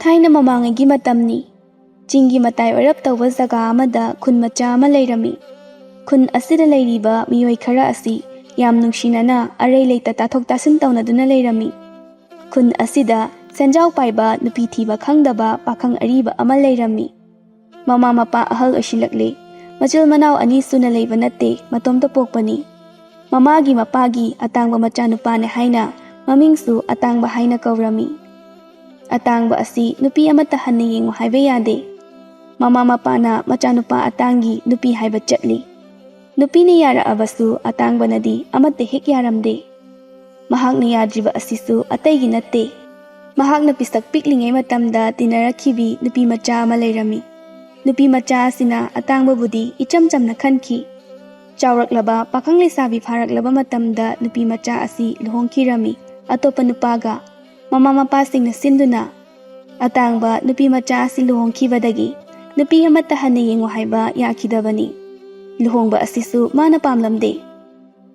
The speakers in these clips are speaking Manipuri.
ꯊꯥꯏꯅ ꯃꯃꯥꯡꯉꯩꯒꯤ ꯃꯇꯝꯅꯤ꯫ ꯆꯤꯡꯒꯤ ꯃꯇꯥꯏ ꯑꯣꯏꯔꯞ ꯇꯧꯕ ꯖꯒꯥ ꯑꯃꯗ ꯈꯨꯟ ꯃꯆꯥ ꯑꯃ ꯂꯩꯔꯝꯃꯤ꯫ ꯈꯨꯟ ꯑꯁꯤꯗ ꯂꯩꯔꯤꯕ ꯃꯤꯑꯣꯏ ꯈꯔ ꯑꯁꯤ ꯌꯥꯝ ꯅꯨꯡꯁꯤꯅꯅ ꯑꯔꯩ ꯂꯩꯇ ꯇꯥꯊꯣꯛ ꯇꯥꯁꯤꯟ ꯇꯧꯅꯗꯨꯅ ꯂꯩꯔꯝꯃꯤ꯫ ꯈꯨꯟ ꯑꯁꯤꯗ ꯁꯦꯟꯖꯥꯎ ꯄꯥꯏꯕ ꯅꯨꯄꯤ ꯊꯤꯕ ꯈꯪꯗꯕ ꯄꯥꯈꯪ ꯑꯔꯤꯕ ꯑꯃ ꯂꯩꯔꯝꯃꯤ꯫ ꯃꯃꯥ ꯃꯄꯥ ꯑꯍꯜ ꯑꯣꯏꯁꯤꯜꯂꯛꯂꯦ꯫ ꯃꯆꯤꯜ ꯃꯅꯥꯎ ꯑꯅꯤ ꯁꯨꯅ ꯂꯩꯕ ꯅꯠꯇꯦ, ꯃꯇꯣꯝꯇ ꯄꯣꯛꯄꯅꯤ꯫ ꯃꯃꯥꯒꯤ ꯃꯄꯥꯒꯤ ꯑꯇꯥꯡꯕ ꯃꯆꯥꯅꯨꯄꯥꯅꯦ ꯍꯥꯏꯅ ꯃꯃꯤꯡꯁꯨ ꯑꯇꯥꯡꯕ ꯍꯥꯏꯅ ꯀꯧꯔꯝꯃꯤ꯫ ꯑꯇꯥꯡꯕ ꯑꯁꯤ ꯅꯨꯄꯤ ꯑꯃꯠꯇ ꯍꯟꯅ ꯌꯦꯡꯉꯨ ꯍꯥꯏꯕ ꯌꯥꯗꯦ꯫ ꯃꯃꯥ ꯃꯄꯥꯅ ꯃꯆꯥꯅꯨꯄꯥ ꯑꯇꯥꯡꯒꯤ ꯅꯨꯄꯤ ꯍꯥꯏꯕ ꯆꯠꯂꯤ꯫ ꯅꯨꯄꯤꯅ ꯌꯥꯔꯛꯑꯕꯁꯨ ꯑꯇꯥꯡꯕꯅꯗꯤ ꯑꯃꯠꯇ ꯍꯦꯛ ꯌꯥꯔꯝꯗꯦ꯫ ꯃꯍꯥꯛꯅ ꯌꯥꯗ꯭ꯔꯤꯕ ꯑꯁꯤꯁꯨ ꯑꯇꯩꯒꯤ ꯅꯠꯇꯦ, ꯃꯍꯥꯛꯅ ꯄꯤꯁꯛ ꯄꯤꯛꯂꯤꯉꯩ ꯃꯇꯝꯗ ꯇꯤꯟꯅꯔꯛꯈꯤꯕꯤ ꯅꯨꯄꯤ ꯃꯆꯥ ꯑꯃ ꯂꯩꯔꯝꯃꯤ꯫ ꯅꯨꯄꯤ ꯃꯆꯥ ꯑꯁꯤꯅ ꯑꯇꯥꯡꯕꯕꯨꯗꯤ ꯏꯆꯝ ꯆꯝꯅ ꯈꯟꯈꯤ꯫ ꯆꯥꯎꯔꯛꯂꯕ ꯄꯥꯈꯪ ꯂꯩꯁꯥꯕꯤ ꯐꯥꯔꯛꯂꯕ ꯃꯇꯝꯗ ꯅꯨꯄꯤ ꯃꯆꯥ ꯑꯁꯤ ꯂꯨꯍꯣꯡꯈꯤꯔꯝꯃꯤ ꯑꯇꯣꯞꯄ ꯅꯨꯄꯥꯒ꯫ ꯃꯃꯥ ꯃꯄꯥꯁꯤꯡꯅ ꯁꯤꯟꯗꯨꯅ ꯑꯇꯥꯡꯕ ꯅꯨꯄꯤ ꯃꯆꯥ ꯑꯁꯤ ꯂꯨꯍꯣꯡꯈꯤꯕꯗꯒꯤ ꯅꯨꯄꯤ ꯑꯃꯠꯇ ꯍꯟꯅ ꯌꯦꯡꯉꯨ ꯍꯥꯏꯕ ꯌꯥꯈꯤꯗꯕꯅꯤ꯫ ꯂꯨꯍꯣꯡꯕ ꯑꯁꯤꯁꯨ ꯃꯥꯅ ꯄꯥꯝꯂꯝꯗꯦ꯫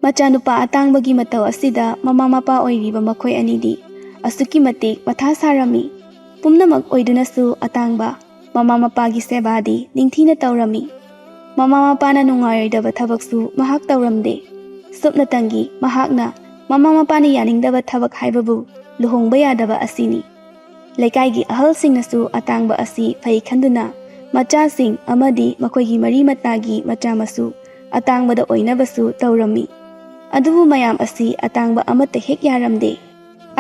ꯃꯆꯥꯅꯨꯄꯥ ꯑꯇꯥꯡꯕꯒꯤ ꯃꯇꯧ ꯑꯁꯤꯗ ꯃꯃꯥ ꯃꯄꯥ ꯑꯣꯏꯔꯤꯕ ꯃꯈꯣꯏ ꯑꯅꯤꯗꯤ ꯑꯁꯨꯛꯀꯤ ꯃꯇꯤꯛ ꯃꯊꯥ ꯁꯥꯔꯝꯃꯤ꯫ ꯄꯨꯝꯅꯃꯛ ꯑꯣꯏꯗꯨꯅꯁꯨ ꯑꯇꯥꯡꯕ ꯃꯃꯥ ꯃꯄꯥꯒꯤ ꯁꯦꯕꯥꯗꯤ ꯅꯤꯡꯊꯤꯅ ꯇꯧꯔꯝꯃꯤ꯫ ꯃꯃꯥ ꯃꯄꯥꯅ ꯅꯨꯡꯉꯥꯏꯔꯣꯏꯗꯕ ꯊꯕꯛꯁꯨ ꯃꯍꯥꯛ ꯇꯧꯔꯝꯗꯦ꯫ ꯁꯨꯞꯅꯇꯪꯒꯤ ꯃꯍꯥꯛꯅ ꯃꯃꯥ ꯃꯄꯥꯅ ꯌꯥꯅꯤꯡꯗꯕ ꯊꯕꯛ ꯍꯥꯏꯕꯕꯨ ꯂꯨꯍꯣꯡꯕ ꯌꯥꯗꯕ ꯑꯁꯤꯅꯤ꯫ ꯂꯩꯀꯥꯏꯒꯤ ꯑꯍꯜꯁꯤꯡꯅꯁꯨ ꯑꯇꯥꯡꯕ ꯑꯁꯤ ꯐꯩ ꯈꯟꯗꯨꯅ ꯃꯆꯥꯁꯤꯡ ꯑꯃꯗꯤ ꯃꯈꯣꯏꯒꯤ ꯃꯔꯤ ꯃꯇꯥꯒꯤ ꯃꯆꯥ ꯃꯁꯨ ꯑꯇꯥꯡꯕꯗ ꯑꯣꯏꯅꯕꯁꯨ ꯇꯧꯔꯝꯃꯤ꯫ ꯑꯗꯨꯕꯨ ꯃꯌꯥꯝ ꯑꯁꯤ ꯑꯇꯥꯡꯕ ꯑꯃꯠꯇ ꯍꯦꯛ ꯌꯥꯔꯝꯗꯦ꯫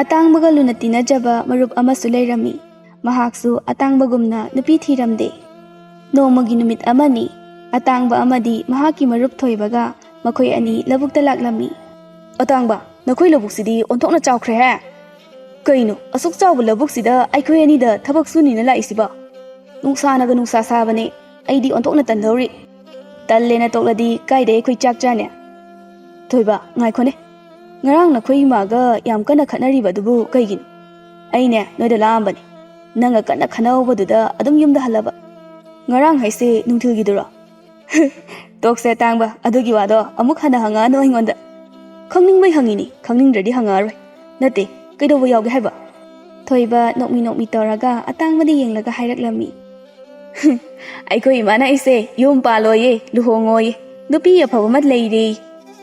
ꯑꯇꯥꯡꯕꯒ ꯂꯨꯅ ꯇꯤꯟꯅꯖꯕ ꯃꯔꯨꯞ ꯑꯃꯁꯨ ꯂꯩꯔꯝꯃꯤ꯫ ꯃꯍꯥꯛꯁꯨ ꯑꯇꯥꯡꯕꯒꯨꯝꯅ ꯅꯨꯄꯤ ꯊꯤꯔꯝꯗꯦ꯫ ꯅꯣꯡꯃꯒꯤ ꯅꯨꯃꯤꯠ ꯑꯃꯅꯤ, ꯑꯇꯥꯡꯕ ꯑꯃꯗꯤ ꯃꯍꯥꯛꯀꯤ ꯃꯔꯨꯞ ꯊꯣꯏꯕꯒ ꯃꯈꯣꯏ ꯑꯅꯤ ꯂꯧꯕꯨꯛꯇ ꯂꯥꯛꯂꯝꯃꯤ꯫ ꯑꯇꯥꯡꯕ, ꯅꯈꯣꯏ ꯂꯧꯕꯨꯛꯁꯤꯗꯤ ꯑꯣꯟꯊꯣꯛꯅ ꯆꯥꯎꯈ꯭ꯔꯦꯍꯦ! ꯀꯩꯅꯣ ꯑꯁꯨꯛ ꯆꯥꯎꯕ ꯂꯧꯕꯨꯛꯁꯤꯗ ꯑꯩꯈꯣꯏ ꯑꯅꯤꯗ ꯊꯕꯛ ꯁꯨꯅꯤꯅ ꯂꯥꯛꯏꯁꯤꯕ? ꯅꯨꯡꯁꯥꯅꯒ ꯅꯨꯡꯁꯥ ꯁꯥꯕꯅꯦ, ꯑꯩꯗꯤ ꯑꯣꯟꯊꯣꯛꯅ ꯇꯟꯗꯧꯔꯤ꯫ ꯇꯜꯂꯦꯅ ꯇꯣꯛꯂꯗꯤ ꯀꯥꯏꯗꯩ ꯑꯩꯈꯣꯏ ꯆꯥꯛ ꯆꯥꯅꯤ? ꯊꯣꯏꯕ, ꯉꯥꯏꯈꯣꯅꯦ, ꯉꯔꯥꯡ ꯅꯈꯣꯏ ꯏꯃꯥꯒ ꯌꯥꯝ ꯀꯟꯅ ꯈꯠꯅꯔꯤꯕꯗꯨꯕꯨ ꯀꯩꯒꯤꯅꯣ? ꯑꯩꯅꯦ ꯅꯣꯏꯗ ꯂꯥꯛꯑꯝꯕꯅꯤ, ꯅꯪꯒ ꯀꯟꯅ ꯈꯠꯅꯍꯧꯕꯗꯨꯗ ꯑꯗꯨꯝ ꯌꯨꯝꯗ ꯍꯜꯂꯕ꯫ ꯉꯔꯥꯡ ꯍꯥꯏꯁꯦ ꯅꯨꯡꯊꯤꯜꯒꯤꯗꯨꯔꯣ? ꯇꯣꯛꯁꯦ ꯑꯇꯥꯡꯕ, ꯑꯗꯨꯒꯤ ꯋꯥꯗꯣ ꯑꯃꯨꯛ ꯍꯟꯅ ꯍꯪꯉꯛꯑꯅꯨ ꯑꯩꯉꯣꯟꯗ꯫ ꯈꯪꯅꯤꯡꯕꯩ ꯍꯪꯉꯤꯅꯤ, ꯈꯪꯅꯤꯡꯗ꯭ꯔꯗꯤ ꯍꯪꯉꯛꯑꯔꯣꯏ꯫ ꯅꯠꯇꯦ, ꯀꯩꯗꯧꯕ ꯌꯥꯎꯒꯦ ꯍꯥꯏꯕ? ꯊꯣꯏꯕ ꯅꯣꯛꯃꯤ ꯅꯣꯛꯃꯤ ꯇꯧꯔꯒ ꯑꯇꯥꯡꯕꯗ ꯌꯦꯡꯂꯒ ꯍꯥꯏꯔꯛꯂꯝꯃꯤ꯫ ꯑꯩꯈꯣꯏ ꯏꯃꯥꯅ ꯑꯩꯁꯦ ꯌꯨꯝ ꯄꯥꯜꯂꯣꯌꯦ, ꯂꯨꯍꯣꯡꯉꯣꯌꯦ, ꯅꯨꯄꯤ ꯑꯐꯕ ꯑꯃ ꯂꯩꯔꯦ꯫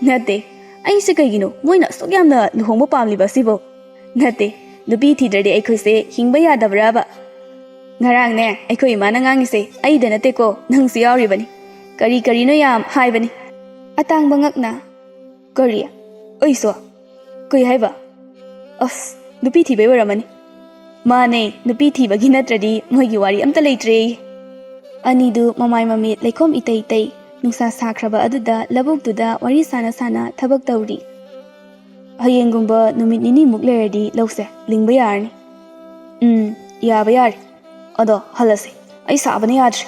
ꯅꯠꯇꯦ, ꯑꯩꯁꯦ ꯀꯩꯒꯤꯅꯣ ꯃꯣꯏꯅ ꯑꯁꯨꯛ ꯌꯥꯝꯅ ꯂꯨꯍꯣꯡꯕ ꯄꯥꯝꯂꯤꯕ ꯑꯁꯤꯕꯣ? ꯅꯠꯇꯦ, ꯅꯨꯄꯤ ꯊꯤꯗ꯭ꯔꯗꯤ ꯑꯩꯈꯣꯏꯁꯦ ꯍꯤꯡꯕ ꯌꯥꯗꯕ꯭ꯔꯥꯕ? ꯉꯔꯥꯡꯅꯦ ꯑꯩꯈꯣꯏ ꯏꯃꯥꯅ ꯉꯥꯡꯉꯤꯁꯦ ꯑꯩꯗ ꯅꯠꯇꯦꯀꯣ, ꯅꯪꯁꯨ ꯌꯥꯎꯔꯤꯕꯅꯤ꯫ ꯀꯔꯤ ꯀꯔꯤꯅꯣ ꯌꯥꯝ ꯍꯥꯏꯕꯅꯤ꯫ ꯑꯇꯥꯡꯕ ꯉꯛꯅ, ꯀꯔꯤ? ꯑꯩꯁꯨ? ꯀꯩ ꯍꯥꯏꯕ? ꯑꯁ, ꯅꯨꯄꯤ ꯊꯤꯕꯩ ꯑꯣꯏꯔꯝꯃꯅꯤ꯫ ꯃꯥꯅꯦ, ꯅꯨꯄꯤ ꯊꯤꯕꯒꯤ ꯅꯠꯇ꯭ꯔꯗꯤ ꯃꯣꯏꯒꯤ ꯋꯥꯔꯤ ꯑꯝꯇ ꯂꯩꯇ꯭ꯔꯦ꯫ ꯑꯅꯤꯗꯨ ꯃꯃꯥꯏ ꯃꯃꯤꯠ ꯂꯩꯈꯣꯝ ꯏꯇꯩ ꯇꯩ ꯅꯨꯡꯁꯥ ꯁꯥꯈ꯭ꯔꯕ ꯑꯗꯨꯗ ꯂꯧꯕꯨꯛꯇꯨꯗ ꯋꯥꯔꯤ ꯁꯥꯅ ꯁꯥꯅ ꯊꯕꯛ ꯇꯧꯔꯤ꯫ ꯍꯌꯦꯡꯒꯨꯝꯕ ꯅꯨꯃꯤꯠ ꯅꯤꯅꯤꯃꯨꯛ ꯂꯩꯔꯗꯤ ꯂꯧꯁꯦ ꯂꯤꯡꯕ ꯌꯥꯔꯅꯤ꯫ ꯌꯥꯕ ꯌꯥꯔꯦ꯫ ꯑꯗꯣ ꯍꯜꯂꯁꯦ, ꯑꯩ ꯁꯥꯕꯅ ꯌꯥꯗ꯭ꯔꯦ꯫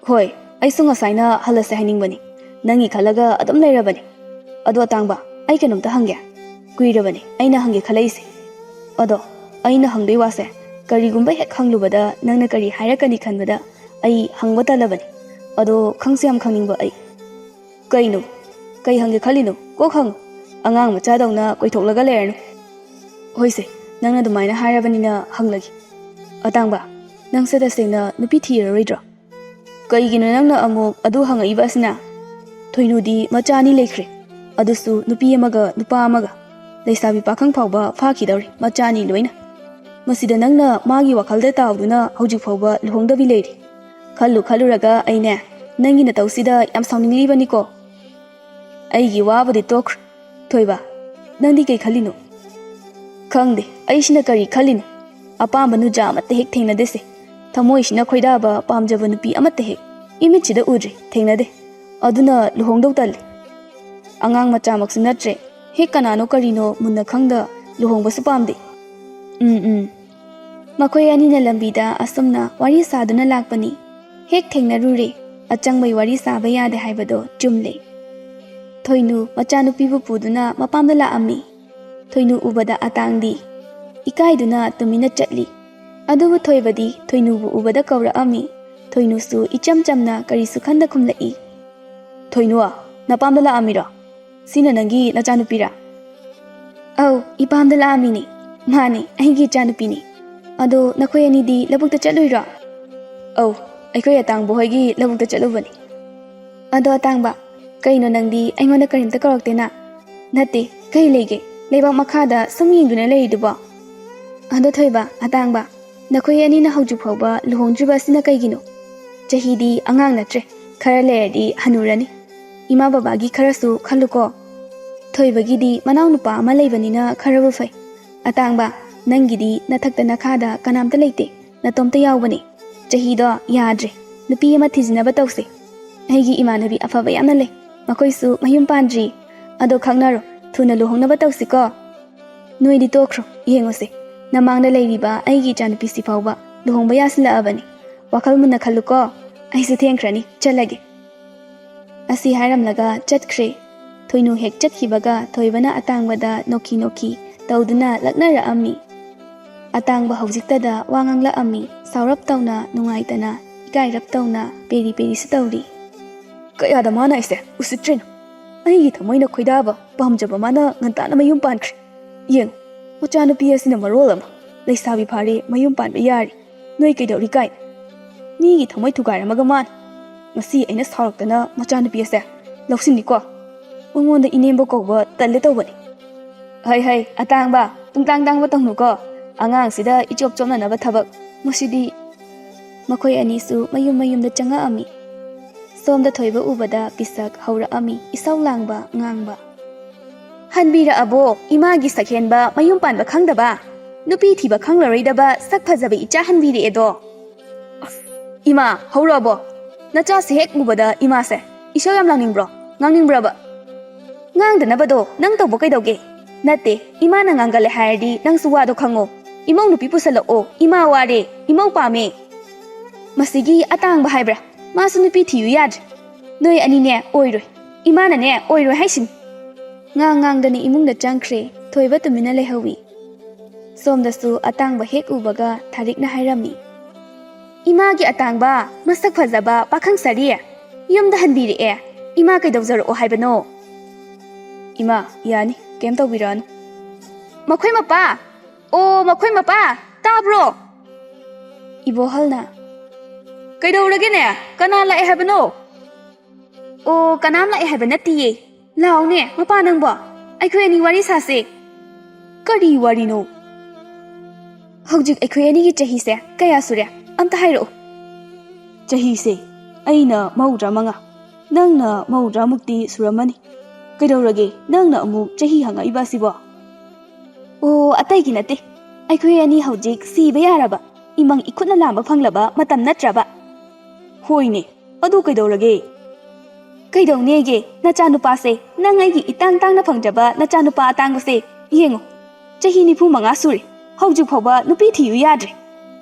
ꯍꯣꯏ, ꯑꯩꯁꯨ ꯉꯁꯥꯏꯅ ꯍꯜꯂꯁꯦ ꯍꯥꯏꯅꯤꯡꯕꯅꯤ, ꯅꯪꯒꯤ ꯈꯜꯂꯒ ꯑꯗꯨꯝ ꯂꯩꯔꯕꯅꯤ꯫ ꯑꯗꯣ ꯑꯇꯥꯡꯕ, ꯑꯩ ꯀꯩꯅꯣꯝꯇ ꯍꯪꯒꯦ? ꯀꯨꯏꯔꯕꯅꯤ ꯑꯩꯅ ꯍꯪꯒꯦ ꯈꯜꯂꯛꯏꯁꯦ꯫ ꯑꯗꯣ ꯑꯩꯅ ꯍꯪꯗꯣꯏ ꯋꯥꯁꯦ ꯀꯔꯤꯒꯨꯝꯕ ꯍꯦꯛ ꯍꯪꯂꯨꯕꯗ ꯅꯪꯅ ꯀꯔꯤ ꯍꯥꯏꯔꯛꯀꯅꯤ ꯈꯟꯕꯗ ꯑꯩ ꯍꯪꯕ ꯇꯜꯂꯕꯅꯤ꯫ ꯑꯗꯣ ꯈꯪꯁꯨ ꯌꯥꯝ ꯈꯪꯅꯤꯡꯕ ꯑꯩ꯫ ꯀꯩꯅꯣ? ꯀꯩ ꯍꯪꯒꯦ ꯈꯜꯂꯤꯅꯣ? ꯀꯣꯛ ꯍꯪꯉꯨ, ꯑꯉꯥꯡ ꯃꯆꯥꯗꯧꯅ ꯀꯣꯏꯊꯣꯛꯂꯒ ꯂꯩꯔꯅꯨ꯫ ꯍꯣꯏꯁꯦ, ꯅꯪꯅ ꯑꯗꯨꯃꯥꯏꯅ ꯍꯥꯏꯔꯕꯅꯤꯅ ꯍꯪꯂꯒꯦ꯫ ꯑꯇꯥꯡꯕ, ꯅꯪꯁꯦ ꯇꯁꯦꯡꯅ ꯅꯨꯄꯤ ꯊꯤꯔꯔꯣꯏꯗ꯭ꯔꯣ? ꯀꯩꯒꯤꯅꯣ ꯅꯪꯅ ꯑꯃꯨꯛ ꯑꯗꯨ ꯍꯪꯉꯛꯏꯕ ꯑꯁꯤꯅ? ꯊꯣꯏꯅꯨꯗꯤ ꯃꯆꯥ 2 ꯂꯩꯈ꯭ꯔꯦ, ꯑꯗꯨꯁꯨ ꯅꯨꯄꯤ ꯑꯃꯒ ꯅꯨꯄꯥ ꯑꯃꯒ꯫ ꯂꯩꯁꯥꯕꯤ ꯄꯥꯈꯪ ꯐꯥꯎꯕ ꯐꯥꯈꯤꯗꯧꯔꯤ, ꯃꯆꯥ 2 ꯂꯣꯏꯅ꯫ ꯃꯁꯤꯗ ꯅꯪꯅ ꯃꯥꯒꯤ ꯋꯥꯈꯜꯗ ꯇꯥꯎꯗꯨꯅ ꯍꯧꯖꯤꯛ ꯐꯥꯎꯕ ꯂꯨꯍꯣꯡꯗꯕꯤ ꯂꯩꯔꯤ꯫ ꯈꯜꯂꯨꯔꯒ ꯑꯩꯅꯦ ꯅꯪꯒꯤ ꯅꯇꯧꯁꯤꯗ ꯌꯥꯝ ꯁꯥꯎꯅꯤꯡꯂꯤꯕꯅꯤꯀꯣ꯫ ꯑꯩꯒꯤ ꯋꯥꯕꯨꯗꯤ ꯇꯣꯛꯈ꯭ꯔꯣ꯫ ꯊꯣꯏꯕ, ꯅꯪꯗꯤ ꯀꯩ ꯈꯜꯂꯤꯅꯣ? ꯈꯪꯗꯦ, ꯑꯩꯁꯤꯅ ꯀꯔꯤ ꯈꯜꯂꯤꯅꯣ? ꯑꯄꯥꯝꯕ ꯅꯨꯖꯥ ꯑꯃꯠꯇ ꯍꯦꯛ ꯊꯦꯡꯅꯗꯦꯁꯦ꯫ ꯊꯃꯣꯏꯁꯤꯅ ꯈꯣꯏꯗꯥꯕ ꯄꯥꯝꯖꯕ ꯅꯨꯄꯤ ꯑꯃꯠꯇ ꯍꯦꯛ ꯏꯃꯤꯠꯁꯤꯗ ꯎꯗ꯭ꯔꯤ, ꯊꯦꯡꯅꯗꯦ꯫ ꯑꯗꯨꯅ ꯂꯨꯍꯣꯡꯗꯧ ꯇꯜꯂꯤ꯫ ꯑꯉꯥꯡ ꯃꯆꯥꯃꯛꯁꯨ ꯅꯠꯇ꯭ꯔꯦ, ꯍꯦꯛ ꯀꯅꯥꯅꯣ ꯀꯔꯤꯅೋ ꯃꯨꯟꯅ ꯈꯪꯗ ꯂꯨꯍꯣꯡꯕꯁꯨ ꯄꯥꯝꯗꯦ꯫ ꯃꯈꯣꯏ ꯑꯅꯤꯅ ꯂꯝꯕꯤꯗ ꯑꯁꯨꯝꯅ ꯋꯥꯔꯤ ꯁꯥꯗꯨꯅ ꯂꯥꯛꯄꯅꯤ꯫ ꯍꯦꯛ ꯊꯦꯡꯅꯔꯨꯔꯦ, ꯑꯆꯪꯕꯩ ꯋꯥꯔꯤ ꯁꯥꯕ ꯌꯥꯗꯦ ꯍꯥꯏꯕꯗꯣ ꯆꯨꯝꯂꯦ꯫ ꯊꯣꯏꯅꯨ ꯃꯆꯥꯅꯨꯄꯤꯕꯨ ꯄꯨꯗꯨꯅ ꯃꯄꯥꯝꯗ ꯂꯥꯛꯑꯝꯃꯤ꯫ ꯊꯣꯏꯅꯨ ꯎꯕꯗ ꯑꯇꯥꯡꯗꯤ ꯏꯀꯥꯏꯗꯨꯅ ꯇꯨꯃꯤꯟꯅ ꯆꯠꯂꯤ꯫ ꯑꯗꯨꯕꯨ ꯊꯣꯏꯕꯗꯤ ꯊꯣꯏꯅꯨꯕꯨ ꯎꯕꯗ ꯀꯧꯔꯛꯑꯝꯃꯤ꯫ ꯊꯣꯏꯅꯨꯁꯨ ꯏꯆꯝ ꯆꯝꯅ ꯀꯔꯤꯁꯨ ꯈꯟꯗ ꯈꯨꯝꯂꯛꯏ꯫ ꯊꯣꯏꯅꯨ, ꯅꯄꯥꯝꯗ ꯂꯥꯛꯑꯝꯃꯤꯔꯣ? ꯁꯤꯅ ꯅꯪꯒꯤ ꯅꯆꯥꯅꯨꯄꯤꯔꯥ? ꯑꯧ, ꯏꯄꯥꯝꯗ ꯂꯥꯛꯑꯝꯃꯤꯅꯤ꯫ ꯃꯥꯅꯤ, ꯑꯩꯒꯤ ꯏꯆꯥꯅꯨꯄꯤꯅꯤ꯫ ꯑꯗꯣ ꯅꯈꯣꯏ ꯑꯅꯤꯗꯤ ꯂꯧꯕꯨꯛꯇ ꯆꯠꯂꯨꯏꯔꯣ? ꯑꯧ, ꯑꯩꯈꯣꯏ ꯑꯇꯥꯡꯕ ꯍꯣꯏꯒꯤ ꯂꯧꯕꯨꯛꯇ ꯆꯠꯂꯨꯕꯅꯤ꯫ ꯑꯗꯣ ꯑꯇꯥꯡꯕ, ꯀꯩꯅꯣ ꯅꯪꯗꯤ ꯑꯩꯉꯣꯟꯗ ꯀꯔꯤꯝꯇ ꯀꯧꯔꯛꯇꯦꯅ? ꯅꯠꯇꯦ, ꯀꯩ ꯂꯩꯒꯦ ꯂꯩꯕꯥꯛ ꯃꯈꯥꯗ ꯁꯨꯝ ꯌꯦꯡꯗꯨꯅ ꯂꯩꯔꯤꯗꯨꯕꯣ? ꯑꯗꯣ ꯊꯣꯏꯕ, ꯑꯇꯥꯡꯕ, ꯅꯈꯣꯏ ꯑꯅꯤꯅ ꯍꯧꯖꯤꯛ ꯐꯥꯎꯕ ꯂꯨꯍꯣꯡꯗ꯭ꯔꯤꯕ ꯑꯁꯤꯅ ꯀꯩꯒꯤꯅꯣ? ꯆꯍꯤꯗꯤ ꯑꯉꯥꯡ ꯅꯠꯇ꯭ꯔꯦ, ꯈꯔ ꯂꯩꯔꯗꯤ ꯍꯅꯨꯔꯅꯤ꯫ ꯏꯃꯥ ꯕꯕꯥꯒꯤ ꯈꯔꯁꯨ ꯈꯜꯂꯨꯀꯣ꯫ ꯊꯣꯏꯕꯒꯤꯗꯤ ꯃꯅꯥꯎꯅꯨꯄꯥ ꯑꯃ ꯂꯩꯕꯅꯤꯅ ꯈꯔꯕꯨ ꯐꯩ꯫ ꯑꯇꯥꯡꯕ, ꯅꯪꯒꯤꯗꯤ ꯅꯊꯛꯇ ꯅꯈꯥꯗ ꯀꯅꯥꯝꯇ ꯂꯩꯇꯦ, ꯅꯇꯣꯝꯇ ꯌꯥꯎꯕꯅꯦ꯫ ꯆꯍꯤꯗꯣ ꯌꯥꯗ꯭ꯔꯦ, ꯅꯨꯄꯤ ꯑꯃ ꯊꯤꯖꯤꯟꯅꯕ ꯇꯧꯁꯦ꯫ ꯑꯩꯒꯤ ꯏꯃꯥꯟꯅꯕꯤ ꯑꯐꯕ ꯌꯥꯝꯅ ꯂꯩ, ꯃꯈꯣꯏꯁꯨ ꯃꯌꯨꯝ ꯄꯥꯟꯗ꯭ꯔꯤ꯫ ꯑꯗꯣ ꯈꯪꯅꯔꯣ, ꯊꯨꯅ ꯂꯨꯍꯣꯡꯅꯕ ꯇꯧꯁꯤꯀꯣ꯫ ꯅꯣꯏꯗꯤ ꯇꯣꯛꯈ꯭ꯔꯣ, ꯌꯦꯡꯉꯨꯁꯦ, ꯅꯃꯥꯡꯗ ꯂꯩꯔꯤꯕ ꯑꯩꯒꯤ ꯏꯆꯥꯅꯨꯄꯤꯁꯤ ꯐꯥꯎꯕ ꯂꯨꯍꯣꯡꯕ ꯌꯥꯁꯤꯜꯂꯛꯑꯕꯅꯤ꯫ ꯋꯥꯈꯜ ꯃꯨꯟꯅ ꯈꯜꯂꯨꯀꯣ, ꯑꯩꯁꯨ ꯊꯦꯡꯈ꯭ꯔꯅꯤ, ꯆꯠꯂꯒꯦ꯫ ꯑꯁꯤ ꯍꯥꯏꯔꯝꯂꯒ ꯆꯠꯈ꯭ꯔꯦ꯫ ꯊꯣꯏꯅꯨ ꯍꯦꯛ ꯆꯠꯈꯤꯕꯒ ꯊꯣꯏꯕꯅ ꯑꯇꯥꯡꯕꯗ ꯅꯣꯛꯈꯤ ꯅꯣꯛꯈꯤ ꯇꯧꯗꯨꯅ ꯂꯛꯅꯔꯛꯑꯝꯃꯤ꯫ ꯑꯇꯥꯡꯕ ꯍꯧꯖꯤꯛꯇꯗ ꯋꯥ ꯉꯥꯡꯂꯛꯑꯝꯃꯤ, ꯁꯥꯎꯔꯞ ꯇꯧꯅ, ꯅꯨꯡꯉꯥꯏꯇꯅ, ꯏꯀꯥꯏꯔꯞ ꯇꯧꯅ, ꯄꯦꯔꯤ ꯄꯦꯔꯤꯁꯨ ꯇꯧꯔꯤ꯫ ꯀꯌꯥꯗ ꯃꯥꯅ ꯑꯩꯁꯦ ꯎꯁꯤꯠꯇ꯭ꯔꯤꯅꯣ? ꯑꯩꯒꯤ ꯊꯃꯣꯏꯅ ꯈꯣꯏꯗꯥꯕ, ꯄꯥꯝꯖꯕ ꯃꯥꯅ ꯉꯟꯇꯥꯅ ꯃꯌꯨꯝ ꯄꯥꯟꯈ꯭ꯔꯦ꯫ ꯌꯦꯡꯉꯨ, ꯃꯆꯥꯅꯨꯄꯤ ꯑꯁꯤꯅ ꯃꯔꯣꯜ ꯑꯃ, ꯂꯩꯁꯥꯕꯤ ꯐꯥꯔꯦ, ꯃꯌꯨꯝ ꯄꯥꯟꯕ ꯌꯥꯔꯤ, ꯅꯣꯏ ꯀꯩꯗꯧꯔꯤ ꯀꯥꯏꯅ? ꯃꯤꯒꯤ ꯊꯃꯣꯏ ꯊꯨꯒꯥꯏꯔꯝꯃꯒ ꯃꯥꯅ꯫ ꯉꯁꯤ ꯑꯩꯅ ꯁꯥꯎꯔꯛꯇꯅ ꯃꯆꯥꯅꯨꯄꯤ ꯑꯁꯦ ꯂꯧꯁꯤꯟꯅꯤꯀꯣ, ꯃꯉꯣꯟꯗ ꯏꯅꯦꯝꯕ ꯀꯧꯕ ꯇꯜꯂꯦ ꯇꯧꯕꯅꯤ꯫ ꯍꯩ ꯑꯇꯥꯡꯕ, ꯇꯨꯡꯇꯥꯡ ꯇꯥꯡꯕ ꯇꯧꯅꯨꯀꯣ, ꯑꯉꯥꯡꯁꯤꯗ ꯏꯆꯣꯞ ꯆꯣꯞꯅꯅꯕ ꯊꯕꯛ, ꯃꯁꯤꯗꯤ꯫ ꯃꯈꯣꯏ ꯑꯅꯤꯁꯨ ꯃꯌꯨꯝ ꯃꯌꯨꯝꯗ ꯆꯪꯉꯛꯑꯝꯃꯤ꯫ ꯁꯣꯝꯗ ꯊꯣꯏꯕ ꯎꯕꯗ ꯄꯤꯁꯛ ꯍꯧꯔꯛꯑꯝꯃꯤ, ꯏꯁꯧ ꯂꯥꯡꯕ, ꯉꯥꯡꯕ꯫ ꯍꯟꯕꯤꯔꯛꯑꯕꯣ, ꯏꯃꯥꯒꯤ ꯁꯛꯍꯦꯟꯕ, ꯃꯌꯨꯝ ꯄꯥꯟꯕ ꯈꯪꯗꯕ, ꯅꯨꯄꯤ ꯊꯤꯕ ꯈꯪꯂꯔꯣꯏꯗꯕ ꯁꯛ ꯐꯖꯕ ꯏꯆꯥ ꯍꯟꯕꯤꯔꯛꯑꯦꯗꯣ꯫ ꯏꯃꯥ, ꯍꯧꯔꯛꯑꯕꯣ? ꯅꯆꯥꯁꯦ ꯍꯦꯛ ꯎꯕꯗ ꯏꯃꯥꯁꯦ ꯏꯁꯧ ꯌꯥꯝ ꯂꯥꯡꯅꯤꯡꯕ꯭ꯔꯣ? ꯉꯥꯡꯅꯤꯡꯕ꯭ꯔꯕ? ꯉꯥꯡꯗꯅꯕꯗꯣ ꯅꯪ ꯇꯧꯕ ꯀꯩꯗꯧꯒꯦ? ꯅꯠꯇꯦ, ꯏꯃꯥꯅ ꯉꯥꯡꯒꯜꯂꯦ ꯍꯥꯏꯔꯗꯤ ꯅꯪꯁꯨ ꯋꯥꯗꯣ ꯈꯪꯉꯣ꯫ ꯏꯃꯧ ꯅꯨꯄꯤ ꯄꯨꯁꯜꯂꯛꯑꯣ, ꯏꯃꯥ ꯋꯥꯔꯦ, ꯏꯃꯧ ꯄꯥꯝꯃꯦ꯫ ꯃꯁꯤꯒꯤ ꯑꯇꯥꯡꯕ ꯍꯥꯏꯕ꯭ꯔꯥ, ꯃꯥꯁꯨ ꯅꯨꯄꯤ ꯊꯤꯌꯨ ꯌꯥꯗ꯭ꯔꯦ꯫ ꯅꯣꯏ ꯑꯅꯤꯅꯦ ꯑꯣꯏꯔꯣꯏ, ꯏꯃꯥꯅꯅꯦ ꯑꯣꯏꯔꯣꯏ ꯍꯥꯏꯁꯤꯅꯤ꯫ ꯉꯥꯡꯗꯅ ꯏꯃꯨꯡꯗ ꯆꯪꯈ꯭ꯔꯦ꯫ ꯊꯣꯏꯕ ꯇꯨꯃꯤꯟꯅ ꯂꯩꯍꯧꯏ꯫ ꯁꯣꯝꯗꯁꯨ ꯑꯇꯥꯡꯕ ꯍꯦꯛ ꯎꯕꯒ ꯊꯥꯔꯤꯛꯅ ꯍꯥꯏꯔꯝꯃꯤ, ꯏꯃꯥꯒꯤ ꯑꯇꯥꯡꯕ, ꯃꯁꯛ ꯐꯖꯕ ꯄꯥꯈꯪ ꯁꯥꯔꯤ, ꯌꯨꯝꯗ ꯍꯟꯕꯤꯔꯛꯑꯦ, ꯏꯃꯥ ꯀꯩꯗꯧꯖꯔꯛꯑꯣ ꯍꯥꯏꯕꯅꯣ? ꯏꯃꯥ, ꯌꯥꯅꯤ, ꯀꯩꯝ ꯇꯧꯕꯤꯔꯛꯑꯅꯨ꯫ ꯃꯈꯣꯏ ꯃꯄꯥ, ꯑꯣ ꯃꯈꯣꯏ ꯃꯄꯥ, ꯇꯥꯕ꯭ꯔꯣ? ꯏꯕꯣꯍꯜꯅ, ꯀꯩꯗꯧꯔꯒꯦꯅꯦ? ꯀꯅꯥ ꯂꯥꯛꯑꯦ ꯍꯥꯏꯕꯅꯣ? ꯑꯣ, ꯀꯅꯥꯝ ꯂꯥꯛꯑꯦ ꯍꯥꯏꯕ ꯅꯠꯇꯤꯌꯦ, ꯂꯥꯛꯑꯣꯅꯦ ꯃꯄꯥ ꯅꯪꯕꯣ, ꯑꯩꯈꯣꯏ ꯑꯅꯤ ꯋꯥꯔꯤ ꯁꯥꯁꯦ꯫ ꯀꯔꯤ ꯋꯥꯔꯤꯅꯣ? ꯍꯧꯖꯤꯛ ꯑꯩꯈꯣꯏ ꯑꯅꯤꯒꯤ ꯆꯍꯤꯁꯦ ꯀꯌꯥ ꯁꯨꯔꯦ, ꯑꯝꯇ ꯍꯥꯏꯔꯛꯑꯣ꯫ ꯆꯍꯤꯁꯦ ꯑꯩꯅ 35, ꯅꯪꯅ 30ꯃꯨꯛꯇꯤ ꯁꯨꯔꯝꯃꯅꯤ꯫ ꯀꯩꯗꯧꯔꯒꯦ ꯅꯪꯅ ꯑꯃꯨꯛ ꯆꯍꯤ ꯍꯪꯉꯛꯏꯕ ꯑꯁꯤꯕꯣ? ꯑꯣ, ꯑꯇꯩꯒꯤ ꯅꯠꯇꯦ, ꯑꯩꯈꯣꯏ ꯑꯅꯤ ꯍꯧꯖꯤꯛ ꯁꯤꯕ ꯌꯥꯔꯕ, ꯏꯃꯪ ꯏꯈꯨꯠꯅ ꯂꯥꯝꯕ ꯐꯪꯂꯕ ꯃꯇꯝ ꯅꯠꯇ꯭ꯔꯕ? ꯍꯣꯏꯅꯦ, ꯑꯗꯨ ꯀꯩꯗꯧꯔꯒꯦ? ꯀꯩꯗꯧꯅꯦꯒꯦ, ꯅꯆꯥꯅꯨꯄꯥꯁꯦ, ꯅꯪ ꯑꯩꯒꯤ ꯏꯇꯥꯡ ꯇꯥꯡꯅ ꯐꯪꯖꯕ ꯅꯆꯥꯅꯨꯄꯥ ꯑꯇꯥꯡꯕꯁꯦ, ꯌꯦꯡꯉꯨ, ꯆꯍꯤ 95 ꯁꯨꯔꯦ, ꯍꯧꯖꯤꯛ ꯐꯥꯎꯕ ꯅꯨꯄꯤ ꯊꯤꯌꯨ ꯌꯥꯗ꯭ꯔꯦ꯫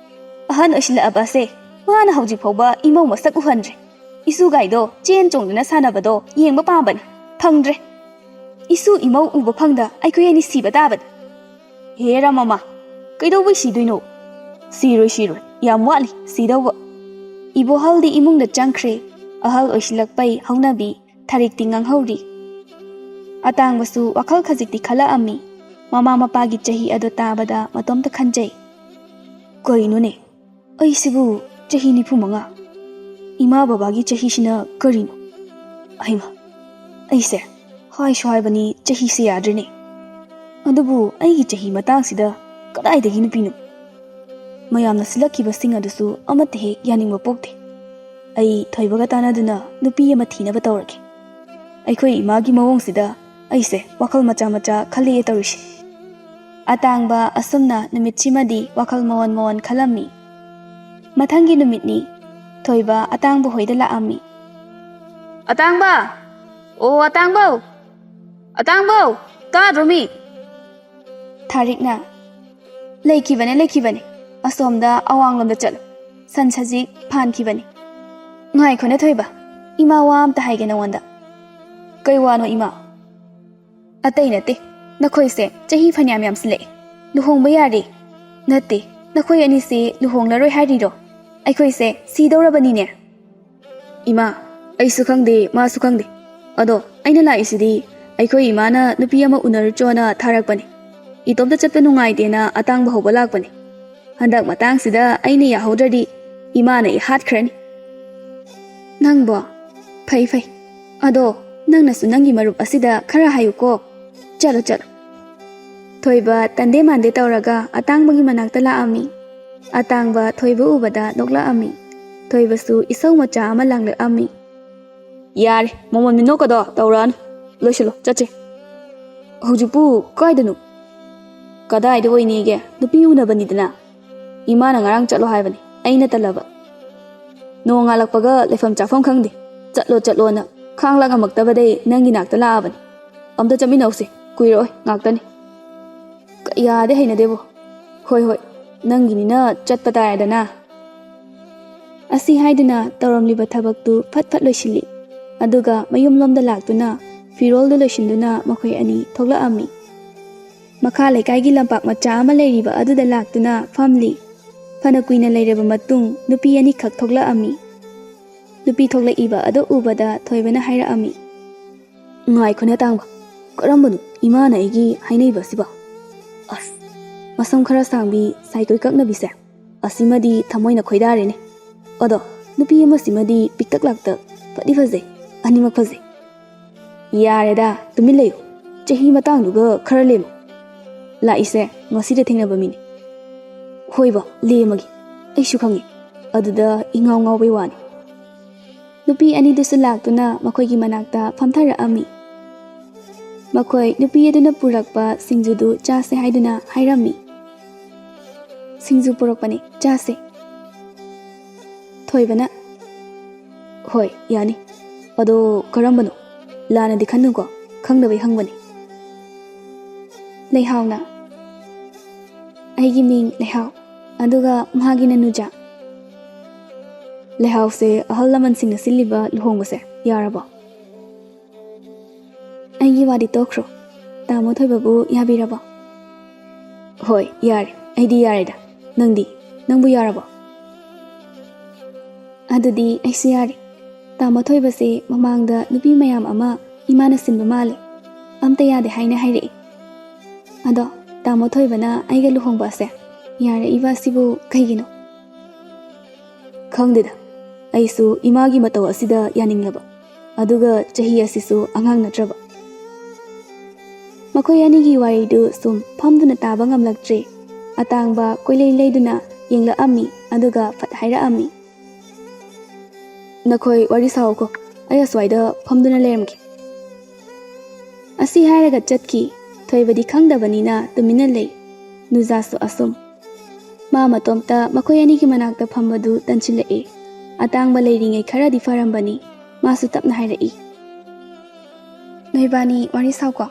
ꯑꯍꯟ ꯑꯣꯏꯁꯤꯜꯂꯛꯑꯕꯁꯦ, ꯃꯥꯅ ꯍꯧꯖꯤꯛ ꯐꯥꯎꯕ ꯏꯃꯧ ꯃꯁꯛ ꯎꯍꯟꯗ꯭ꯔꯦ꯫ ꯏꯁꯨꯒꯥꯏꯗꯣ ꯆꯦꯟ ꯆꯣꯡꯗꯨꯅ ꯁꯥꯟꯅꯕꯗꯣ ꯌꯦꯡꯕ ꯄꯥꯝꯕꯅꯤ, ꯐꯪꯗ꯭ꯔꯦ꯫ ꯏꯁꯨ ꯏꯃꯧ ꯎꯕ ꯐꯪꯗ ꯑꯩꯈꯣꯏ ꯑꯅꯤ ꯁꯤꯕ ꯇꯥꯕꯅꯤ꯫ ꯍꯦ ꯔꯃꯃꯥ, ꯀꯩꯗꯧꯕꯩ ꯁꯤꯗꯣꯏꯅꯣ? ꯁꯤꯔꯣꯏ, ꯌꯥꯝ ꯋꯥꯠꯂꯤ ꯁꯤꯗꯧꯕ꯫ ꯏꯕꯣꯍꯜꯗꯤ ꯏꯃꯨꯡꯗ ꯆꯪꯈ꯭ꯔꯦ꯫ ꯑꯍꯜ ꯑꯣꯏꯁꯤꯜꯂꯛꯄꯩ ꯍꯧꯅꯕꯤ ꯊꯥꯔꯤꯛꯇꯤ ꯉꯥꯡꯍꯧꯔꯤ꯫ ꯑꯇꯥꯡꯕꯁꯨ ꯋꯥꯈꯜ ꯈꯖꯤꯛꯇꯤ ꯈꯜꯂꯛꯑꯝꯃꯤ꯫ ꯃꯃꯥ ꯃꯄꯥꯒꯤ ꯆꯍꯤ ꯑꯗꯨ ꯇꯥꯕꯗ ꯃꯇꯣꯝꯇ ꯈꯟꯖꯩ, ꯀꯩꯅꯣꯅꯦ, ꯑꯩꯁꯤꯕꯨ ꯆꯍꯤ 95? ꯏꯃꯥ ꯕꯕꯥꯒꯤ ꯆꯍꯤꯁꯤꯅ ꯀꯔꯤꯅꯣ? ꯑꯩꯃ, ꯑꯩꯁꯦ ꯍꯥꯏꯁꯨ ꯍꯥꯏꯕꯅꯤ ꯆꯍꯤꯁꯦ ꯌꯥꯗ꯭ꯔꯦꯅꯦ꯫ ꯑꯗꯨꯕꯨ ꯑꯩꯒꯤ ꯆꯍꯤ ꯃꯇꯥꯡꯁꯤꯗ ꯀꯗꯥꯏꯗꯒꯤ ꯅꯨꯄꯤꯅꯣ? ꯃꯌꯥꯝꯅ ꯁꯤꯜꯂꯛꯈꯤꯕꯁꯤꯡ ꯑꯗꯨꯁꯨ ꯑꯃꯠꯇ ꯍꯦꯛ ꯌꯥꯅꯤꯡꯕ ꯄꯣꯛꯇꯦ꯫ ꯑꯩ ꯊꯣꯏꯕꯒ ꯇꯥꯟꯅꯗꯨꯅ ꯅꯨꯄꯤ ꯑꯃ ꯊꯤꯅꯕ ꯇꯧꯔꯒꯦ꯫ ꯑꯩꯈꯣꯏ ꯏꯃꯥꯒꯤ ꯃꯑꯣꯡꯁꯤꯗ ꯑꯩꯁꯦ ꯋꯥꯈꯜ ꯃꯆꯥ ꯈꯜꯂꯛꯑꯦ ꯇꯧꯔꯤꯁꯦ꯫ ꯑꯇꯥꯡꯕ ꯑꯁꯨꯝꯅ ꯅꯨꯃꯤꯠꯁꯤꯃꯗꯤ ꯋꯥꯈꯜ ꯃꯋꯣꯟ ꯈꯜꯂꯝꯃꯤ꯫ ꯃꯊꯪꯒꯤ ꯅꯨꯃꯤꯠꯅꯤ꯫ ꯊꯣꯏꯕ ꯑꯇꯥꯡꯕ ꯍꯣꯏꯗ ꯂꯥꯛꯑꯝꯃꯤ꯫ ꯑꯇꯥꯡꯕ, ꯑꯣ ꯑꯇꯥꯡꯕꯧ, ꯑꯇꯥꯡꯕꯧ, ꯇꯥꯗ꯭ꯔꯣ ꯃꯤ? ꯊꯥꯔꯤꯛꯅ, ꯂꯩꯈꯤꯕꯅꯦ, ꯑꯁꯣꯝꯗ ꯑꯋꯥꯡꯂꯣꯝꯗ ꯆꯠꯂꯨ, ꯁꯟ ꯁꯖꯤꯛ ꯐꯥꯟꯈꯤꯕꯅꯤ꯫ ꯉꯥꯏꯈꯣꯅꯦ ꯊꯣꯏꯕ, ꯏꯃꯥ ꯋꯥ ꯑꯝꯇ ꯍꯥꯏꯒꯦ ꯅꯉꯣꯟꯗ꯫ ꯀꯩ ꯋꯥꯅꯣ ꯏꯃꯥ? ꯑꯇꯩ ꯅꯠꯇꯦ, ꯅꯈꯣꯏꯁꯦ ꯆꯍꯤ ꯐꯅꯌꯥꯝ ꯌꯥꯝꯁꯤꯜꯂꯛꯑꯦ, ꯂꯨꯍꯣꯡꯕ ꯌꯥꯔꯦ꯫ ꯅꯠꯇꯦ, ꯅꯈꯣꯏ ꯑꯅꯤꯁꯦ ꯂꯨꯍꯣꯡꯂꯔꯣꯏ ꯍꯥꯏꯔꯤꯔꯣ? ꯑꯩꯈꯣꯏꯁꯦ ꯁꯤꯗꯧꯔꯕꯅꯤꯅꯦ꯫ ꯏꯃꯥ, ꯑꯩꯁꯨ ꯈꯪꯗꯦ, ꯃꯥꯁꯨ ꯈꯪꯗꯦ꯫ ꯑꯗꯣ ꯑꯩꯅ ꯂꯥꯛꯏꯁꯤꯗꯤ ꯑꯩꯈꯣꯏ ꯏꯃꯥꯅ ꯅꯨꯄꯤ ꯑꯃ ꯎꯅꯔꯨꯆꯣꯅ ꯊꯥꯔꯛꯄꯅꯤ꯫ ꯏꯇꯣꯝꯇ ꯆꯠꯄ ꯅꯨꯡꯉꯥꯏꯇꯦꯅ ꯑꯇꯥꯡꯕ ꯍꯧꯕ ꯂꯥꯛꯄꯅꯤ꯫ Handak matangsida aina yahodradi imana I hatkrani. Nangbo, fai fai. Ado, nangnasu nangi marup asida khara hayuko. Chalo chalo. Thoiba tande mande tauraga atangbagi manakta laami. Atangba thoiba ubada nokla ami. Thoiba su isau macha ama langle ami. Yare, momon minokado tauran. Loishalo, chache. Hujukpu kaidanu. Kadai do inige, nupi unabanidana. Imana ngarang chalo haibani. Aina talaba. No ngalakpaga lefam chafam khangdi. Chatlo na. Khanglang amaktabade nangi nakta laabani. Amta chaminausi. Kuiroi ngaktani. Yade haina debo. Hoi. Nanginina chatpatayadana. Asi haiduna tauramliba thabaktu phat phat loisili. Aduga mayumlomda laktuna firoldu loishinduna makhoi ani thogla ami. Makha lekai gi lampak macha ama leiriba aduda laktuna family. Phana kuina leireba matung nupi ani khak thogla ami. Nupi thogla iba ado ubada thoibana haira ami. Ngai khone tangba. Karambanu imana igi hainai basiba. As. Masam khara sangbi saikoi kakna bise. Asimadi thamoina khoidare ne. Odo nupi ama simadi piktak lakta padi faze anima faze. Yareda tumin leyo. Chahi matang duga khara lemo. La ise ngasida thingnaba mini. Hoiba lemagi. Aishu khangi. Aduda ingau ngau bai wani. Nupi ani dusu laktuna makhoi gi manakta phamthara ami. Makhoi nupi aduna purakpa singjudu chase haiduna hairami. Singju purakpani chase. Thoibana. Hoi, yani. Ado karambano. Lana di khanu ko khangdabai hangbani. Leihauna. Aigi ming Leihau. Aduga mahagina nuja. Leihau se ahal laman singna siliba luhongbase yaraba. Aigi wadi tokro. Tamo thoibabu yabiraba. Hoi, yare. Aidi yareda. Nangbu yaraba. Adudi aisu yari. Tamo thoibase mamangda nupi mayam ama imana sinba male. Amta yade haina haire. Ado tamo thoibana aiga luhongba se. Yare iba sibu kaigino. Khangdeda. Aisu imagi mataw asida yaninglaba. Aduga chahi asisu angang natraba. Makhoi anigi waridu sum phamduna taba ngamlaktre. Atangba koilei leiduna yengla ami aduga phat haira ami. Nakhoi wari sawko. Aya swaida phamduna lermki. Asi hairaga chatki. Thoibadi khangdabanina tumina lei. Nujasu asum. Ma matomta makhoi anigi manakta phambadu tanchilai. Atangba leiringai kharadi farambani. Masu tapna hairai. Noibani wari sawko.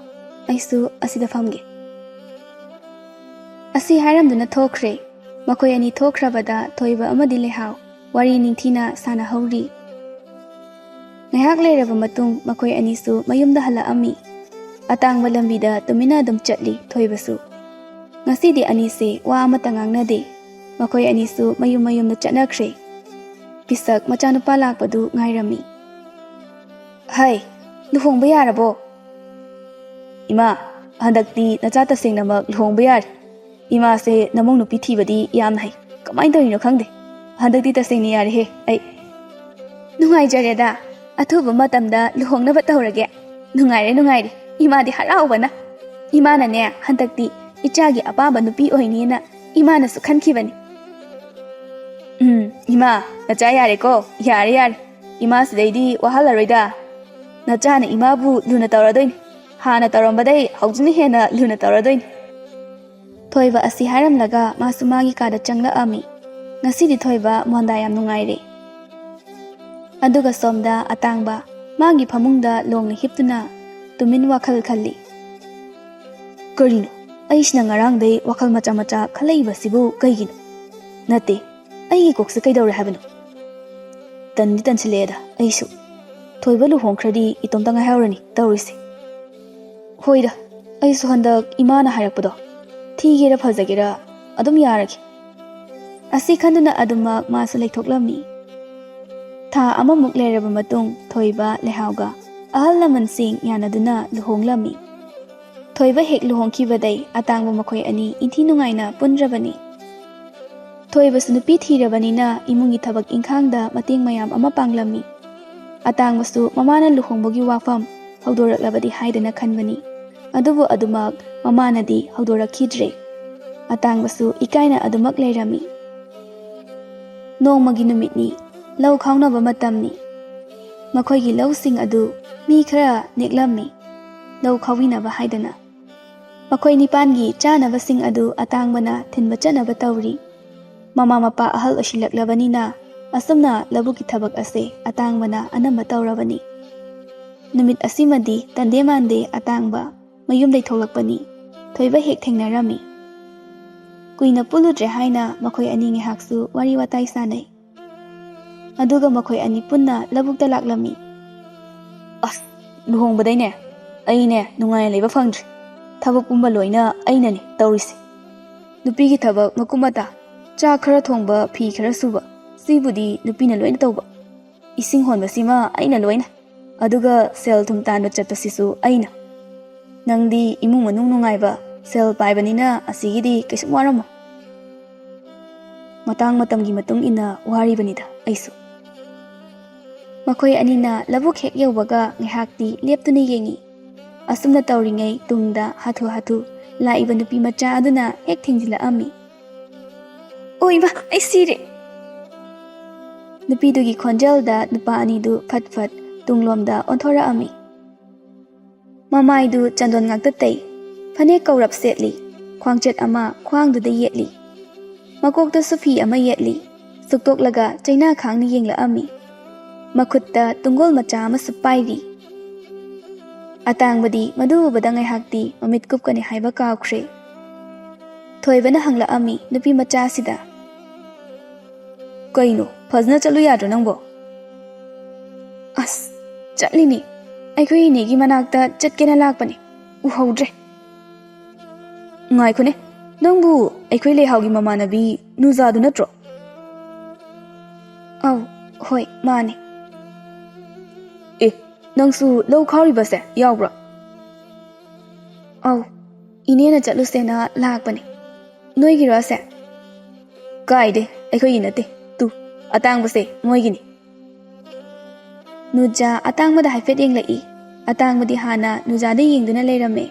Aisu asida famge. Asi hairamduna thokre. Makhoi ani thokrabada thoiba amadi Leihau. Wari ningthina sana hauri. Ngahak leiraba matung makhoi anisu mayumda hala ami. Atangba lambida tumina dum chatli thoibasu. Ngasidi anise wa amata ngangnade. Makhoi anisu mayumda chatnakre. Pisak machanupa lakpadu ngairami. Hai, luhongba yarabo. Ima, handakti nachata sengnamak luhongba yar. Ima se namong nupi thibadi yamna hai. Kamai tawino khangde. Handakti tasengni yare he. Ai. Nungai jareda. Athuba matamda luhongnaba tawrage. Nungaire. Imadi haraubana. Imana ne handakti ichagi apaba nupi oinina imana su khankhibani. Ima, nacha yare ko. Yare. Ima sidaidi wahalaroida. Nachana imabu luna tawradoin. Hana tawrambadai haujini hena luna tawradoin. Thoiba asi haramlaga masu magi kada changla ami. Ngasidi thoiba monda yam nungaire. Aduga somda atangba magi phamungda longna hiptuna tumin wakhal khalli. Karino, aishna ngarangdai wakhal macha khalaiba sibu kaigino. Nate, aigi kokse kaidawre habano. Tandi tanchileda, aishu. Thoiba luhongkradi itomta ngahaurani tawrisi. Hoida, aisu handak imana harakpado. Thigera phajagera adum yaragi. Asi khanduna aduma masu leithoklamni. Tha amamuk leiraba matung thoiba Leihauga ahal laman sing yanaduna luhonglami. Thoiba hek luhongkhibadai atangba makhoi ani inthi nungaina punrabani. ꯊꯣꯏꯕꯁꯨ ꯅꯨꯄꯤ ꯊꯤꯔꯕꯅꯤꯅ ꯏꯃꯨꯡꯒꯤ ꯊꯕꯛ ꯏꯪꯈꯥꯡꯗ ꯃꯇꯦꯡ ꯃꯌꯥꯝ ꯑꯃ ꯄꯥꯡꯂꯝꯃꯤ. ꯑꯇꯥꯡꯕꯁꯨ ꯃꯃꯥꯅ ꯂꯨꯍꯣꯡꯕꯒꯤ ꯋꯥꯐꯝ ꯍꯧꯗꯣꯔꯛꯂꯕꯗꯤ ꯍꯥꯏꯗꯅ ꯈꯟꯕꯅꯤ. ꯑꯗꯨꯕꯨ ꯑꯗꯨꯃꯛ ꯃꯃꯥꯅꯗꯤ ꯍꯧꯗꯣꯔꯛꯈꯤꯗ꯭ꯔꯦ. ꯑꯇꯥꯡꯕꯁꯨ ꯏꯀꯥꯏꯅ ꯑꯗꯨꯃꯛ ꯂꯩꯔꯝꯃꯤ. ꯅꯣꯡꯃꯒꯤ ꯅꯨꯃꯤꯠꯅꯤ. ꯂꯧ ꯈꯥꯎꯅꯕ ꯃꯇꯝꯅꯤ. ꯃꯈꯣꯏꯒꯤ ꯂꯧꯁꯤꯡ ꯑꯗꯨ ꯃꯤ ꯈꯔ ꯅꯦꯛꯂꯝꯃꯤ, ꯂꯧ ꯈꯥꯎꯕꯤꯅꯕ ꯍꯥꯏꯗꯅ. ꯃꯈꯣꯏ ꯅꯤꯄꯥꯟꯒꯤ ꯆꯥꯅꯕꯁꯤꯡ ꯑꯗꯨ ꯑꯇꯥꯡꯕꯅ ꯊꯤꯟꯕ ꯆꯠꯅꯕ ꯇꯧꯔꯤ. ꯃꯃꯥ ꯃꯄꯥ ꯑꯍꯜ ꯑꯣꯏꯁꯤꯜꯂꯛꯂꯕꯅꯤꯅ ꯑꯁꯨꯝꯅ ꯂꯧꯕꯨꯛꯀꯤ ꯊꯕꯛ ꯑꯁꯦ ꯑꯇꯥꯡꯕꯅ ꯑꯅꯝꯕ ꯇꯧꯔꯕꯅꯤ. ꯅꯨꯃꯤꯠ ꯑꯁꯤꯃꯗꯤ ꯇꯟꯗꯦ ꯃꯥꯟꯗꯦ ꯑꯇꯥꯡꯕ ꯃꯌꯨꯝꯗꯩ ꯊꯣꯛꯂꯛꯄꯅꯤ. ꯊꯣꯏꯕ ꯍꯦꯛ ꯊꯦꯡꯅꯔꯝꯃꯤ. ꯀꯨꯏꯅ ꯄꯨꯜꯂꯨꯗ꯭ꯔꯦ ꯍꯥꯏꯅ ꯃꯈꯣꯏ ꯑꯅꯤ ꯉꯥꯏꯍꯥꯛꯁꯨ ꯋꯥꯔꯤ ꯋꯥꯇꯥꯏ ꯁꯥꯅꯩ. ꯑꯗꯨꯒ ꯃꯈꯣꯏ ꯑꯅꯤ ꯄꯨꯟꯅ ꯂꯧꯕꯨꯛꯇ ꯂꯥꯛꯂꯝꯃꯤ. ꯑꯁ, ꯂꯨꯍꯣꯡꯕꯗꯩꯅꯦ ꯑꯩꯅꯦ ꯅꯨꯡꯉꯥꯏꯅ ꯂꯩꯕ ꯐꯪꯗ꯭ꯔꯤ. ꯊꯕꯛ ꯄꯨꯝꯕ ꯂꯣꯏꯅ ꯑꯩꯅꯅꯦ ꯇꯧꯔꯤꯁꯦ. ꯅꯨꯄꯤꯒꯤ ꯊꯕꯛ ꯃꯀꯨꯞ ꯃꯇꯥ, ꯆꯥꯛ ꯈꯔ ꯊꯣꯡꯕ, ꯐꯤ ꯈꯔ ꯁꯨꯕ, ꯁꯤꯕꯨꯗꯤ ꯅꯨꯄꯤꯅ ꯂꯣꯏꯅ ꯇꯧꯕ. ꯏꯁꯤꯡ ꯍꯣꯟꯕꯁꯤꯃ ꯑꯩꯅ ꯂꯣꯏꯅ. ꯑꯗꯨꯒ ꯁꯦꯜ ꯊꯨꯝ ꯇꯥꯟꯕ ꯆꯠꯄꯁꯤꯁꯨ ꯑꯩꯅ. ꯅꯪꯗꯤ ꯏꯃꯨꯡ ꯃꯅꯨꯡ ꯅꯨꯡꯉꯥꯏꯕ, ꯁꯦꯜ ꯄꯥꯏꯕꯅꯤꯅ ꯑꯁꯤꯒꯤꯗꯤ ꯀꯩꯁꯨꯝ ꯋꯥꯔꯝꯃꯣꯏ. ꯃꯇꯥꯡ ꯃꯇꯝꯒꯤ ꯃꯇꯨꯡ ꯏꯟꯅ ꯋꯥꯔꯤꯕꯅꯤꯗ ꯑꯩꯁꯨ. ꯃꯈꯣꯏ ꯑꯅꯤꯅ ꯂꯧꯕꯨꯛ ꯍꯦꯛ ꯌꯧꯕꯒ ꯉꯥꯏꯍꯥꯛꯇꯤ ꯂꯦꯞꯇꯨꯅ ꯌꯦꯡꯉꯤ. ꯑꯁꯨꯝꯅ ꯇꯧꯔꯤꯉꯩ ꯇꯨꯡꯗ ꯍꯥꯊꯨ ꯍꯥꯊꯨ ꯂꯥꯛꯏꯕ ꯅꯨꯄꯤ ꯃꯆꯥ ꯑꯗꯨꯅ ꯍꯦꯛ ꯊꯦꯡꯖꯤꯜꯂꯛꯑꯝꯃꯤ. ꯑꯣꯏꯃꯥ, ꯑꯩ ꯁꯤꯔꯦ! ꯅꯨꯄꯤꯗꯨꯒꯤ ꯈꯣꯟꯖꯦꯜꯗ ꯅꯨꯄꯥ ꯑꯅꯤꯗꯨ ꯐꯠ ꯐꯠ ꯇꯨꯡꯂꯣꯝꯗ ꯑꯣꯟꯊꯣꯔꯛꯑꯝꯃꯤ. ꯃꯃꯥꯏꯗꯨ ꯆꯟꯗꯣꯟ ꯉꯥꯛꯇ ꯇꯩ, ꯐꯅꯦꯛ ꯀꯧꯔꯞ ꯁꯦꯠꯂꯤ, ꯈ꯭ꯋꯥꯡꯆꯦꯠ ꯑꯃ ꯈ꯭ꯋꯥꯡꯗꯨꯗ ꯌꯦꯠꯂꯤ, ꯃꯀꯣꯛꯇꯁꯨ ꯐꯤ ꯑꯃ ꯌꯦꯠꯂꯤ. ꯁꯨꯛꯇꯣꯛꯂꯒ ꯆꯩꯅꯥ ꯈꯥꯡꯅ ꯌꯦꯡꯂꯛꯑꯝꯃꯤ. ꯃꯈꯨꯠꯇ ꯇꯨꯡꯒꯣꯜ ꯃꯆꯥ ꯑꯃꯁꯨ ꯄꯥꯏꯔꯤ. ꯑꯇꯥꯡꯕꯗꯤ ꯃꯗꯨ ꯎꯕꯗ ꯉꯥꯏꯍꯥꯛꯇꯤ ꯃꯃꯤꯠ ꯀꯨꯞꯀꯅꯤ ꯍꯥꯏꯕ ꯀꯥꯎꯈ꯭ꯔꯦ. ꯊꯣꯏꯕꯅ ꯍꯪꯂꯛꯑꯝꯃꯤ ꯅꯨꯄꯤ ꯃꯆꯥꯁꯤꯗ. ꯀꯩꯅꯣ, ꯐꯖꯅ ꯆꯠꯂꯨ ꯌꯥꯗ꯭ꯔꯣ ꯅꯪꯕꯣ? ꯑꯁ, ꯆꯠꯂꯤꯅꯤ. ꯑꯩꯈꯣꯏ ꯏꯅꯦꯒꯤ ꯃꯅꯥꯛꯇ ꯆꯠꯀꯦꯅ ꯂꯥꯛꯄꯅꯤ. ꯎꯍꯧꯗ꯭ꯔꯦ. ꯉꯥꯏꯈꯣꯅꯦ, ꯅꯪꯕꯨ ꯑꯩꯈꯣꯏ ꯂꯩꯍꯥꯎꯒꯤ ꯃꯃꯥꯟꯅꯕꯤ ꯅꯨꯖꯥꯗꯨ ꯅꯠꯇ꯭ꯔꯣ? ꯑꯧ, ꯍꯣꯏ, ꯃꯥꯅꯦ. ꯑꯦ, ꯅꯪꯁꯨ ꯂꯧ ꯈꯥꯎꯔꯤꯕꯁꯦ ꯌꯥꯎꯕ꯭ꯔꯣ? ꯑꯧ, ꯏꯅꯦꯅ ꯆꯠꯂꯨꯁꯦꯅ ꯂꯥꯛꯄꯅꯤ. ꯅꯣꯏꯒꯤꯔꯣ ꯑꯁꯦ? ꯀꯥꯏꯗꯦ, ꯑꯩꯈꯣꯏꯒꯤ ꯅꯠꯇꯦ. ꯇꯨ, ꯑꯇꯥꯡꯕꯁꯦ ꯃꯣꯏꯒꯤꯅꯤ. ꯅꯨꯖꯥ ꯑꯇꯥꯡꯕꯗ ꯍꯥꯏꯐꯦꯠ ꯌꯦꯡꯂꯛꯏ. ꯑꯇꯥꯡꯕꯗꯤ ꯍꯥꯟꯅ ꯅꯨꯖꯥꯗ ꯌꯦꯡꯗꯨꯅ ꯂꯩꯔꯝꯃꯦ.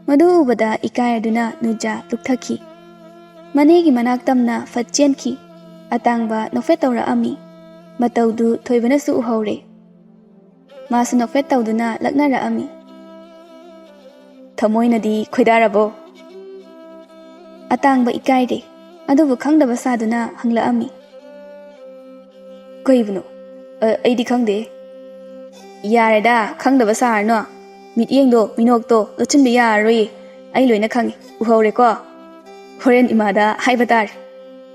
ꯃꯗꯨ ꯎꯕꯗ ꯏꯀꯥꯏꯔꯗꯨꯅ ꯅꯨꯖꯥ ꯂꯨꯛꯊꯈꯤ. ꯃꯅꯦꯒꯤ ꯃꯅꯥꯛ ꯇꯝꯅ ꯐꯠ ꯆꯦꯟꯈꯤ. ꯑꯇꯥꯡꯕ ꯅꯣꯛꯐꯦꯠ ꯇꯧꯔꯛꯑꯝꯃꯤ. ꯃꯇꯧꯗꯨ ꯊꯣꯏꯕꯅꯁꯨ ꯎꯍꯧꯔꯦ. ꯃꯥꯁꯨ ꯅꯣꯛꯐꯦꯠ ꯇꯧꯗꯨꯅ ꯂꯛꯅꯔꯛꯑꯝꯃꯤ. ꯊꯃꯣꯏꯅꯗꯤ ꯈꯣꯏꯗꯥꯔꯕꯣ? ꯑꯇꯥꯡꯕ ꯏꯀꯥꯏꯔꯦ, ꯑꯗꯨꯕꯨ ꯈꯪꯗꯕ ꯁꯥꯗꯨꯅ ꯍꯪꯂꯛꯑꯝꯃꯤ. ꯀꯩꯕꯨꯅꯣ? ꯑꯩꯗꯤ ꯈꯪꯗꯦ. ꯌꯥꯔꯦꯗ, ꯈꯪꯗꯕ ꯁꯥꯔꯅꯣ. ꯃꯤꯠꯌꯦꯡꯗꯣ, ꯃꯤꯅꯣꯛꯇꯣ ꯂꯣꯠꯁꯤꯟꯕ ꯌꯥꯔꯔꯣꯏꯌꯦ. ꯑꯩ ꯂꯣꯏꯅ ꯈꯪꯉꯤ, ꯎꯍꯧꯔꯦꯀꯣ? ꯍꯣꯔꯦꯟ ꯏꯃꯥꯗ ꯍꯥꯏꯕ ꯇꯥꯔꯦ.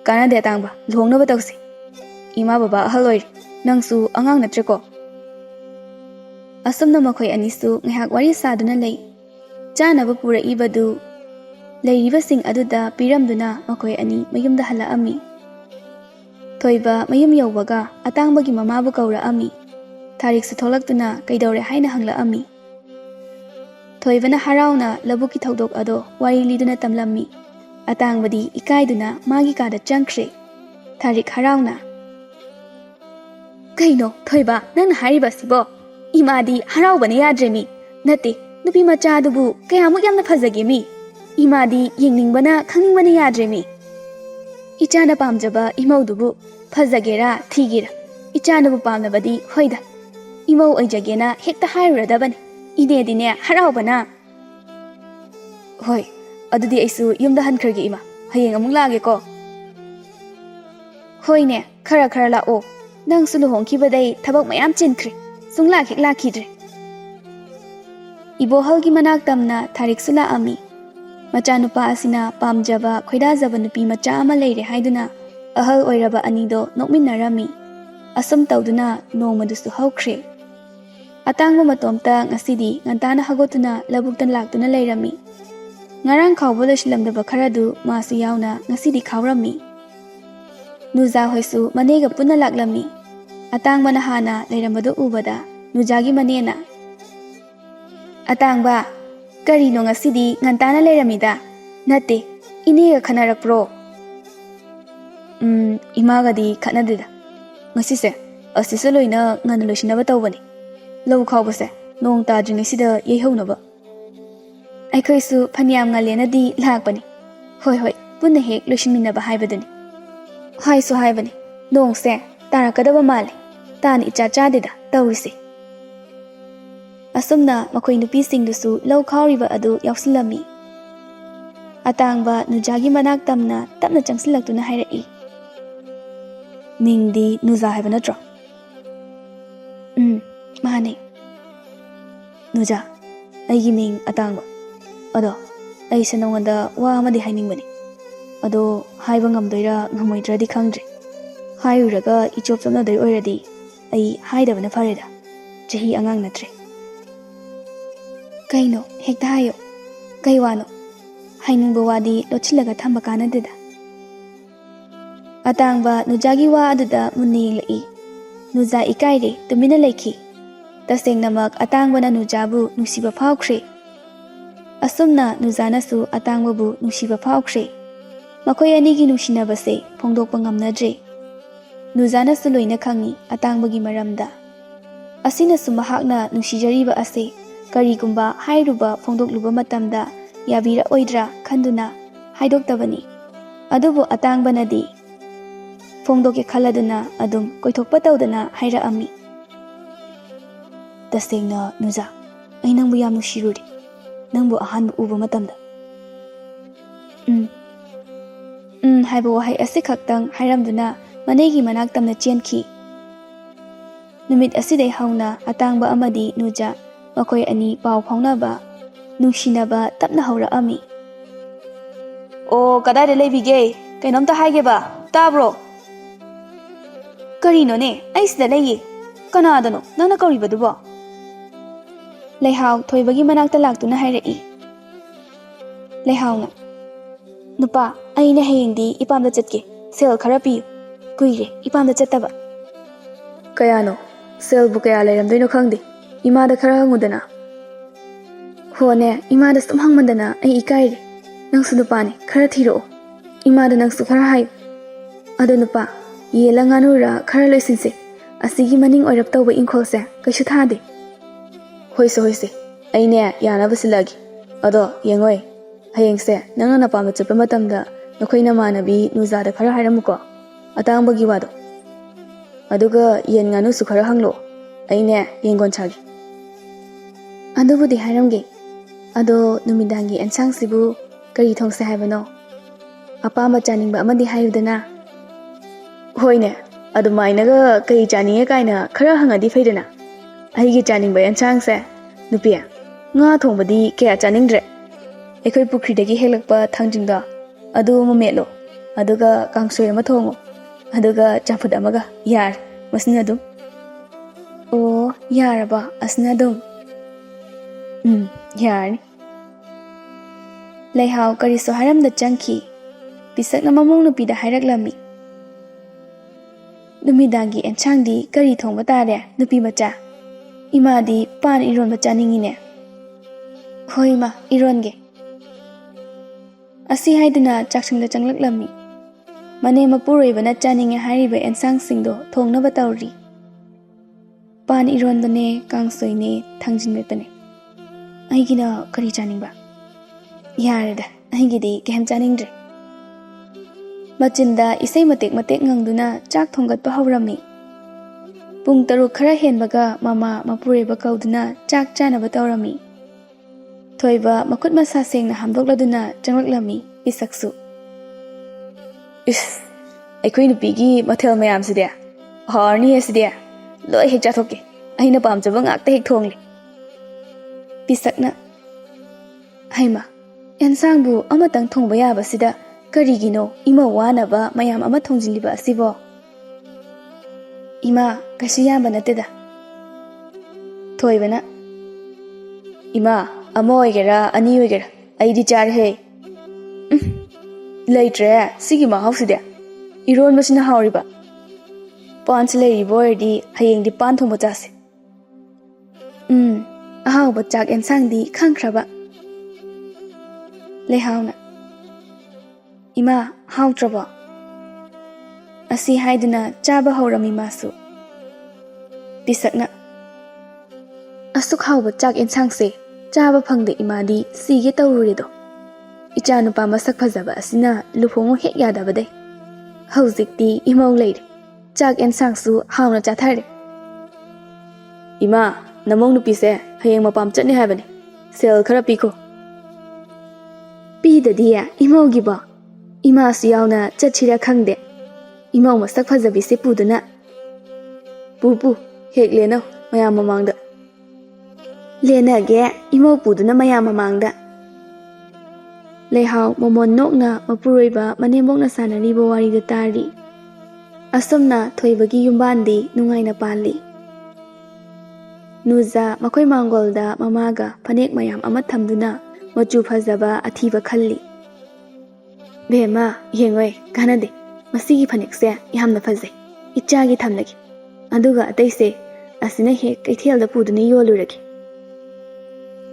ꯀꯥꯟꯅꯗꯦ ꯑꯇꯥꯡꯕ, ꯂꯨꯍꯣꯡꯅꯕ ꯇꯧꯁꯤ. ꯏꯃꯥ ꯕꯕꯥ ꯑꯍꯜ ꯑꯣꯏꯔꯦ, ꯅꯪꯁꯨ ꯑꯉꯥꯡ ꯅꯠꯇ꯭ꯔꯦꯀꯣ? ꯑꯁꯨꯝꯅ ꯃꯈꯣꯏ ꯑꯅꯤꯁꯨ ꯉꯥꯏꯍꯥꯛ ꯋꯥꯔꯤ ꯁꯥꯗꯨꯅ ꯂꯩ. ꯆꯥꯅꯕ ꯄꯨꯔꯛꯏꯕꯗꯨ ꯂꯩꯔꯤꯕꯁꯤꯡ ꯑꯗꯨꯗ ꯄꯤꯔꯝꯗꯨꯅ ꯃꯈꯣꯏ ꯑꯅꯤ ꯃꯌꯨꯝꯗ ꯍꯜꯂꯛꯑꯝꯃꯤ. ꯊꯣꯏꯕ ꯃꯌꯨꯝ ꯌꯧꯕꯒ ꯑꯇꯥꯡꯕꯒꯤ ꯃꯃꯥꯕꯨ ꯀꯧꯔꯛꯑꯝꯃꯤ. ꯊꯥꯔꯤꯛꯁꯨ ꯊꯣꯛꯂꯛꯇꯨꯅ ꯀꯩꯗꯧꯔꯦ ꯍꯥꯏꯅ ꯍꯪꯂꯛꯑꯝꯃꯤ. ꯊꯣꯏꯕꯅ ꯍꯔꯥꯎꯅ ꯂꯧꯕꯨꯛꯀꯤ ꯊꯧꯗꯣꯛ ꯑꯗꯣ ꯋꯥꯔꯤ ꯂꯤꯗꯨꯅ ꯇꯝꯂꯝꯃꯤ. ꯑꯇꯥꯡꯕꯗꯤ ꯏꯀꯥꯏꯗꯨꯅ ꯃꯥꯒꯤ ꯀꯥꯗ ꯆꯪꯈ꯭ꯔꯦ. ꯊꯥꯔꯤꯛ ꯍꯔꯥꯎꯅ, ꯀꯩꯅꯣ ꯊꯣꯏꯕ, ꯅꯪꯅ ꯍꯥꯏꯔꯤꯕꯁꯤꯕꯣ? ꯏꯃꯥꯗꯤ ꯍꯔꯥꯎꯕꯅ ꯌꯥꯗ꯭ꯔꯦꯃꯤ. ꯅꯠꯇꯦ, ꯅꯨꯄꯤ ꯃꯆꯥꯗꯨꯕꯨ ꯀꯌꯥꯃꯨꯛ ꯌꯥꯝꯅ ꯐꯖꯒꯦꯃꯤ. ꯏꯃꯥꯗꯤ ꯌꯦꯡꯅꯤꯡꯕꯅ ꯈꯪꯅꯤꯡꯕꯅ ꯌꯥꯗ꯭ꯔꯦꯃꯤ. ꯏꯆꯥꯅ ꯄꯥꯝꯖꯕ ꯏꯃꯧꯗꯨꯕꯨ ꯐꯖꯒꯦꯔꯥ ꯊꯤꯒꯦꯔꯥ, ꯏꯆꯥꯅꯕꯨ ꯄꯥꯝꯂꯕꯗꯤ ꯍꯣꯏꯗ, ꯏꯃꯧ ꯑꯣꯏꯖꯒꯦꯅ ꯍꯦꯛꯇ ꯍꯥꯏꯔꯨꯔꯗꯕꯅꯤ. ꯏꯅꯦꯗꯤꯅꯦ ꯍꯔꯥꯎꯕꯅ. ꯍꯣꯏ, ꯑꯗꯨꯗꯤ ꯑꯩꯁꯨ ꯌꯨꯝꯗ ꯍꯟꯈ꯭ꯔꯒꯦ ꯏꯃꯥ. ꯍꯌꯦꯡ ꯑꯃꯨꯛ ꯂꯥꯛꯑꯒꯦꯀꯣ? ꯍꯣꯏꯅꯦ, ꯈꯔ ꯈꯔ ꯂꯥꯛꯑꯣ. ꯅꯪꯁꯨ ꯂꯨꯍꯣꯡꯈꯤꯕꯗꯩ ꯊꯕꯛ ꯃꯌꯥꯝ ꯆꯤꯟꯈ꯭ꯔꯦ. ꯁꯨꯡꯂꯥꯛ ꯍꯦꯛ ꯂꯥꯛꯈꯤꯗ꯭ꯔꯦ. ꯏꯕꯣꯍꯜꯒꯤ ꯃꯅꯥꯛ ꯇꯝꯅ ꯊꯥꯔꯤꯛꯁꯨ ꯂꯥꯛꯑꯝꯃꯤ. ꯃꯆꯥꯅꯨꯄꯥ ꯑꯁꯤꯅ ꯄꯥꯝꯖꯕ ꯈꯣꯏꯗꯥꯖꯕ ꯅꯨꯄꯤ ꯃꯆꯥ ꯑꯃ ꯂꯩꯔꯦ ꯍꯥꯏꯗꯨꯅ ꯑꯍꯜ ꯑꯣꯏꯔꯕ ꯑꯅꯤꯗꯣ ꯅꯣꯛꯃꯤꯟꯅꯔꯝꯃꯤ. ꯑꯁꯨꯝ ꯇꯧꯗꯨꯅ ꯅꯣꯡꯃꯗꯨꯁꯨ ꯍꯧꯈ꯭ꯔꯦ. ꯑꯇꯥꯡꯕ ꯃꯇꯣꯝꯇ ꯉꯁꯤꯗꯤ ꯉꯟꯇꯥꯅ ꯍꯧꯒꯠꯇꯨꯅ ꯂꯧꯕꯨꯛꯇ ꯂꯥꯛꯇꯨꯅ ꯂꯩꯔꯝꯃꯤ. ꯉꯔꯥꯡ ꯈꯥꯎꯕ ꯂꯣꯏꯁꯤꯜꯂꯝꯗꯕ ꯈꯔꯗꯨ ꯃꯥꯁꯨ ꯌꯥꯎꯅ ꯉꯁꯤꯗꯤ ꯈꯥꯎꯔꯝꯃꯤ. ꯅꯨꯖꯥ ꯍꯣꯏꯁꯨ ꯃꯅꯦꯒ ꯄꯨꯟꯅ ꯂꯥꯛꯂꯝꯃꯤ. ꯑꯇꯥꯡꯕꯅ ꯍꯥꯟꯅ ꯂꯩꯔꯝꯕꯗꯨ ꯎꯕꯗ ꯅꯨꯖꯥꯒꯤ ꯃꯅꯦꯅ, "ꯑꯇꯥꯡꯕ, ꯀꯔꯤꯅꯣ ꯉꯁꯤꯗꯤ ꯉꯟꯇꯥꯅ ꯂꯩꯔꯝꯃꯤꯗ? ꯅꯠꯇꯦ, ꯏꯅꯦꯒ ꯈꯟꯅꯔꯛꯄ꯭ꯔꯣ?" Imagadi khatnadida. Ngasise asise loina ngana loisinaba tawbani. Lau khawbase nong tadringisida yeihonaba. Aikhoisu phaniyam ngalenadi lakbani. Hoi punna hek loisinminaba haibadani. Haisu haibani. Nongse tarakadaba male. Tani icha chadida tawrisi. Asumna makhoi nupisingdusu lau khawriba adu yausilami. Atangba Nujagi manak tamna tapna changsilaktuna hairai. Mingdi Nuja haiba natro. Mane. Nuja, aigi ming atangba. Ado, ai sanonganda wa amadi hainingbani. Ado haiba ngamdoira ngamoidradi khangdre. Haiuraga ichop chamnadai oiradi ai haidabana fareda. Chahi angang natre. Kaino hekta hayo. Kai wano. Hainingba wadi lochilaga thamba kanadida. Atangba Nujagi wa aduda munni lai. Nuja ikaire tumina laiki. Tasengnamak atangba na Nujabu nusiba phawkre. Asumna Nujanasu atangbabu nusiba phawkre. Makhoi anigi nusinabase phongdokpa ngamnadre. Nujanasu loina khangi atangbagi maramda. Asinasu mahakna nusijariba ase karigumba hairuba phongdokluba matamda yabira oidra khanduna haidoktabani. Adubu atangbanadi phongdoke khaladuna adum koithokpa tawdana haira ami. Tasengna Nuja, ai nangbu yam nushiruri. Nangbu ahanbu uba matamda. Haiba wahai ase khaktang hairamduna manegi manak tamna chenki. Numit asidai hauna atangba amadi Nuja makhoi ani paw phaunaba nungsinaba tapna haura ami. O kadai de lebige kainomta haige ba tabro. Karino ne ai sida lei kanadano nana kauribadubo. Leihau thoibagi manakta laktuna hairai. Leihauna nupa aina hayengdi ipamda chatke sel khara piyu kuire ipamda chattaba. Kayano sel bu kaya lairamdoino khangde imada khara hangudana. Hone imada sum hangmandana ai ikaire nangsu nupani khara thiro imada nangsu khara hai. Ado nupa yela nganura khara loisinse asigi maning oirap tawba ingkholse kaisu thade. Hoise aine yana basilagi. Ado yengoi hayengse nangna napama chapa matamda nokhoina manabi Nujada khara hairamuko atangbagi wado. Aduga yen nganu su khara hanglo aine yengon chagi. Adubudi hairamge. Ado numidangi ensang sibu kari thongse haibano. Apama chaningba amadi haibdana. Hoine adumainaga kai chaninge kaina khara hangadi faidana. Aigi chaningba ensang se nupia nga thongbadi kaya chaningdre. Ekhoi pukhridagi helakpa thangjingda adu momelo aduga kangsoi ama thongo aduga chaphud amaga yar masina dum. O yaraba asna dum. Yarni. Leihau kariso haramda changki pisakna mamong nupida hairaklami. Numidangi enchangdi kari thongba tare nupi macha. Imadi pan iron bacha ningine. Hoi ma ironge. Asi haiduna chakshingda changlaklami. Mane mapuroibana chaninge hairiba ensang singdo thongnaba tawri. Pan iron bane kangsoi ne thangjin bane. Aigina kari chaningba. Yarada aigidi kehem chaningdre. Machinda isai matek ngangduna chak thonggatpa haurami. Pung taruk khara henbaga mama mapuroiba kauduna chak chanaba tawrami. Thoiba makut masa sengna hamdokladuna changlami isaksu. Aikoi nupigi mathel mayam sidia. Harni esidia. Loi hek chathoke. Aina pamjaba ngakta hek thongli. Pisakna. Haima. Ensangbu amatang thongba yaba sida karigino ima wanaba mayam ama thongjiliba asibo. Ima kasu yamba nateda. Thoibana. Ima amo oigera ani oigera aidi char he. Laitre sigi mahausidia. Iron masina hauriba. Pansle riboydi hayeng di pan thongba chase. Ahau bachak ensang di khangkraba. Leihauna. Ima hautraba. ꯑꯁꯤ ꯍꯥꯏꯗꯨꯅ ꯆꯥꯕ ꯍꯧꯔꯝꯃꯤ ꯃꯥꯁꯨ꯫ ꯄꯤꯁꯛꯅ ꯑꯁꯨꯛ ꯍꯥꯎꯕ ꯆꯥꯛ ꯌꯦꯟꯁꯥꯡꯁꯦ ꯆꯥꯕ ꯐꯪꯗꯦ ꯏꯃꯥꯗꯤ ꯁꯤꯒꯦ ꯇꯧꯔꯨꯔꯦꯗꯣ꯫ ꯏꯆꯥꯅꯨꯄꯥ ꯃꯁꯛ ꯐꯖꯕ ꯑꯁꯤꯅ ꯂꯨꯍꯣꯡꯉꯨ ꯍꯦꯛ ꯌꯥꯗꯕꯗꯩ ꯍꯧꯖꯤꯛꯇꯤ ꯏꯃꯧ ꯂꯩꯔꯦ, ꯆꯥꯛ ꯌꯦꯟꯁꯥꯡꯁꯨ ꯍꯥꯎꯅ ꯆꯥꯊꯔꯦ꯫ ꯏꯃꯥ, ꯅꯃꯧ ꯅꯨꯄꯤꯁꯦ ꯍꯌꯦꯡ ꯃꯄꯥꯝ ꯆꯠꯅꯤ ꯍꯥꯏꯕꯅꯤ, ꯁꯦꯜ ꯈꯔ ꯄꯤꯈꯣ꯫ ꯄꯤꯗꯗꯤ ꯏꯃꯧꯒꯤꯕꯣ? ꯏꯃꯥꯁꯨ ꯌꯥꯎꯅ ꯆꯠꯁꯤꯔ ꯈꯪꯗꯦ, ꯏꯃꯧ ꯃꯁꯛ ꯐꯖꯕꯤꯁꯦ ꯄꯨꯗꯨꯅ꯫ ꯄꯨ ꯍꯦꯛ ꯂꯦꯟꯅꯧ ꯃꯌꯥꯝ ꯃꯃꯥꯡꯗ꯫ ꯂꯦꯟꯅꯒꯦ ꯏꯃꯧ ꯄꯨꯗꯨꯅ ꯃꯌꯥꯝ ꯃꯃꯥꯡꯗ꯫ ꯂꯩꯍꯥꯎ ꯃꯃꯣꯟ ꯅꯣꯛꯅ ꯃꯄꯨꯔꯣꯏꯕ ꯃꯅꯦꯝꯕꯣꯛꯅ ꯁꯥꯟꯅꯔꯤꯕ ꯋꯥꯔꯤꯗꯨ ꯇꯥꯔꯤ꯫ ꯑꯁꯨꯝꯅ ꯊꯣꯏꯕꯒꯤ ꯌꯨꯝꯕꯥꯟꯗꯤ ꯅꯨꯡꯉꯥꯏꯅ ꯄꯥꯜꯂꯤ꯫ ꯅꯨꯖꯥ ꯃꯈꯣꯏ ꯃꯥꯡꯒꯣꯜꯗ ꯃꯃꯥꯒ ꯐꯅꯦꯛ ꯃꯌꯥꯝ ꯑꯃ ꯊꯝꯗꯨꯅ ꯃꯆꯨ ꯐꯖꯕ ꯑꯊꯤꯕ ꯈꯜꯂꯤ꯫ ꯕꯦꯝꯃ ꯌꯦꯡꯉꯣꯏ, ꯀꯥꯟꯅꯗꯦ, ꯃꯁꯤꯒꯤ ꯐꯅꯦꯛꯁꯦ ꯌꯥꯝꯅ ꯐꯖꯩ, ꯏꯆꯥꯒꯤ ꯊꯝꯂꯒꯦ, ꯑꯗꯨꯒ ꯑꯇꯩꯁꯦ ꯑꯁꯤꯅ ꯍꯦꯛ ꯀꯩꯊꯦꯜꯗ ꯄꯨꯗꯨꯅ ꯌꯣꯜꯂꯨꯔꯒꯦ꯫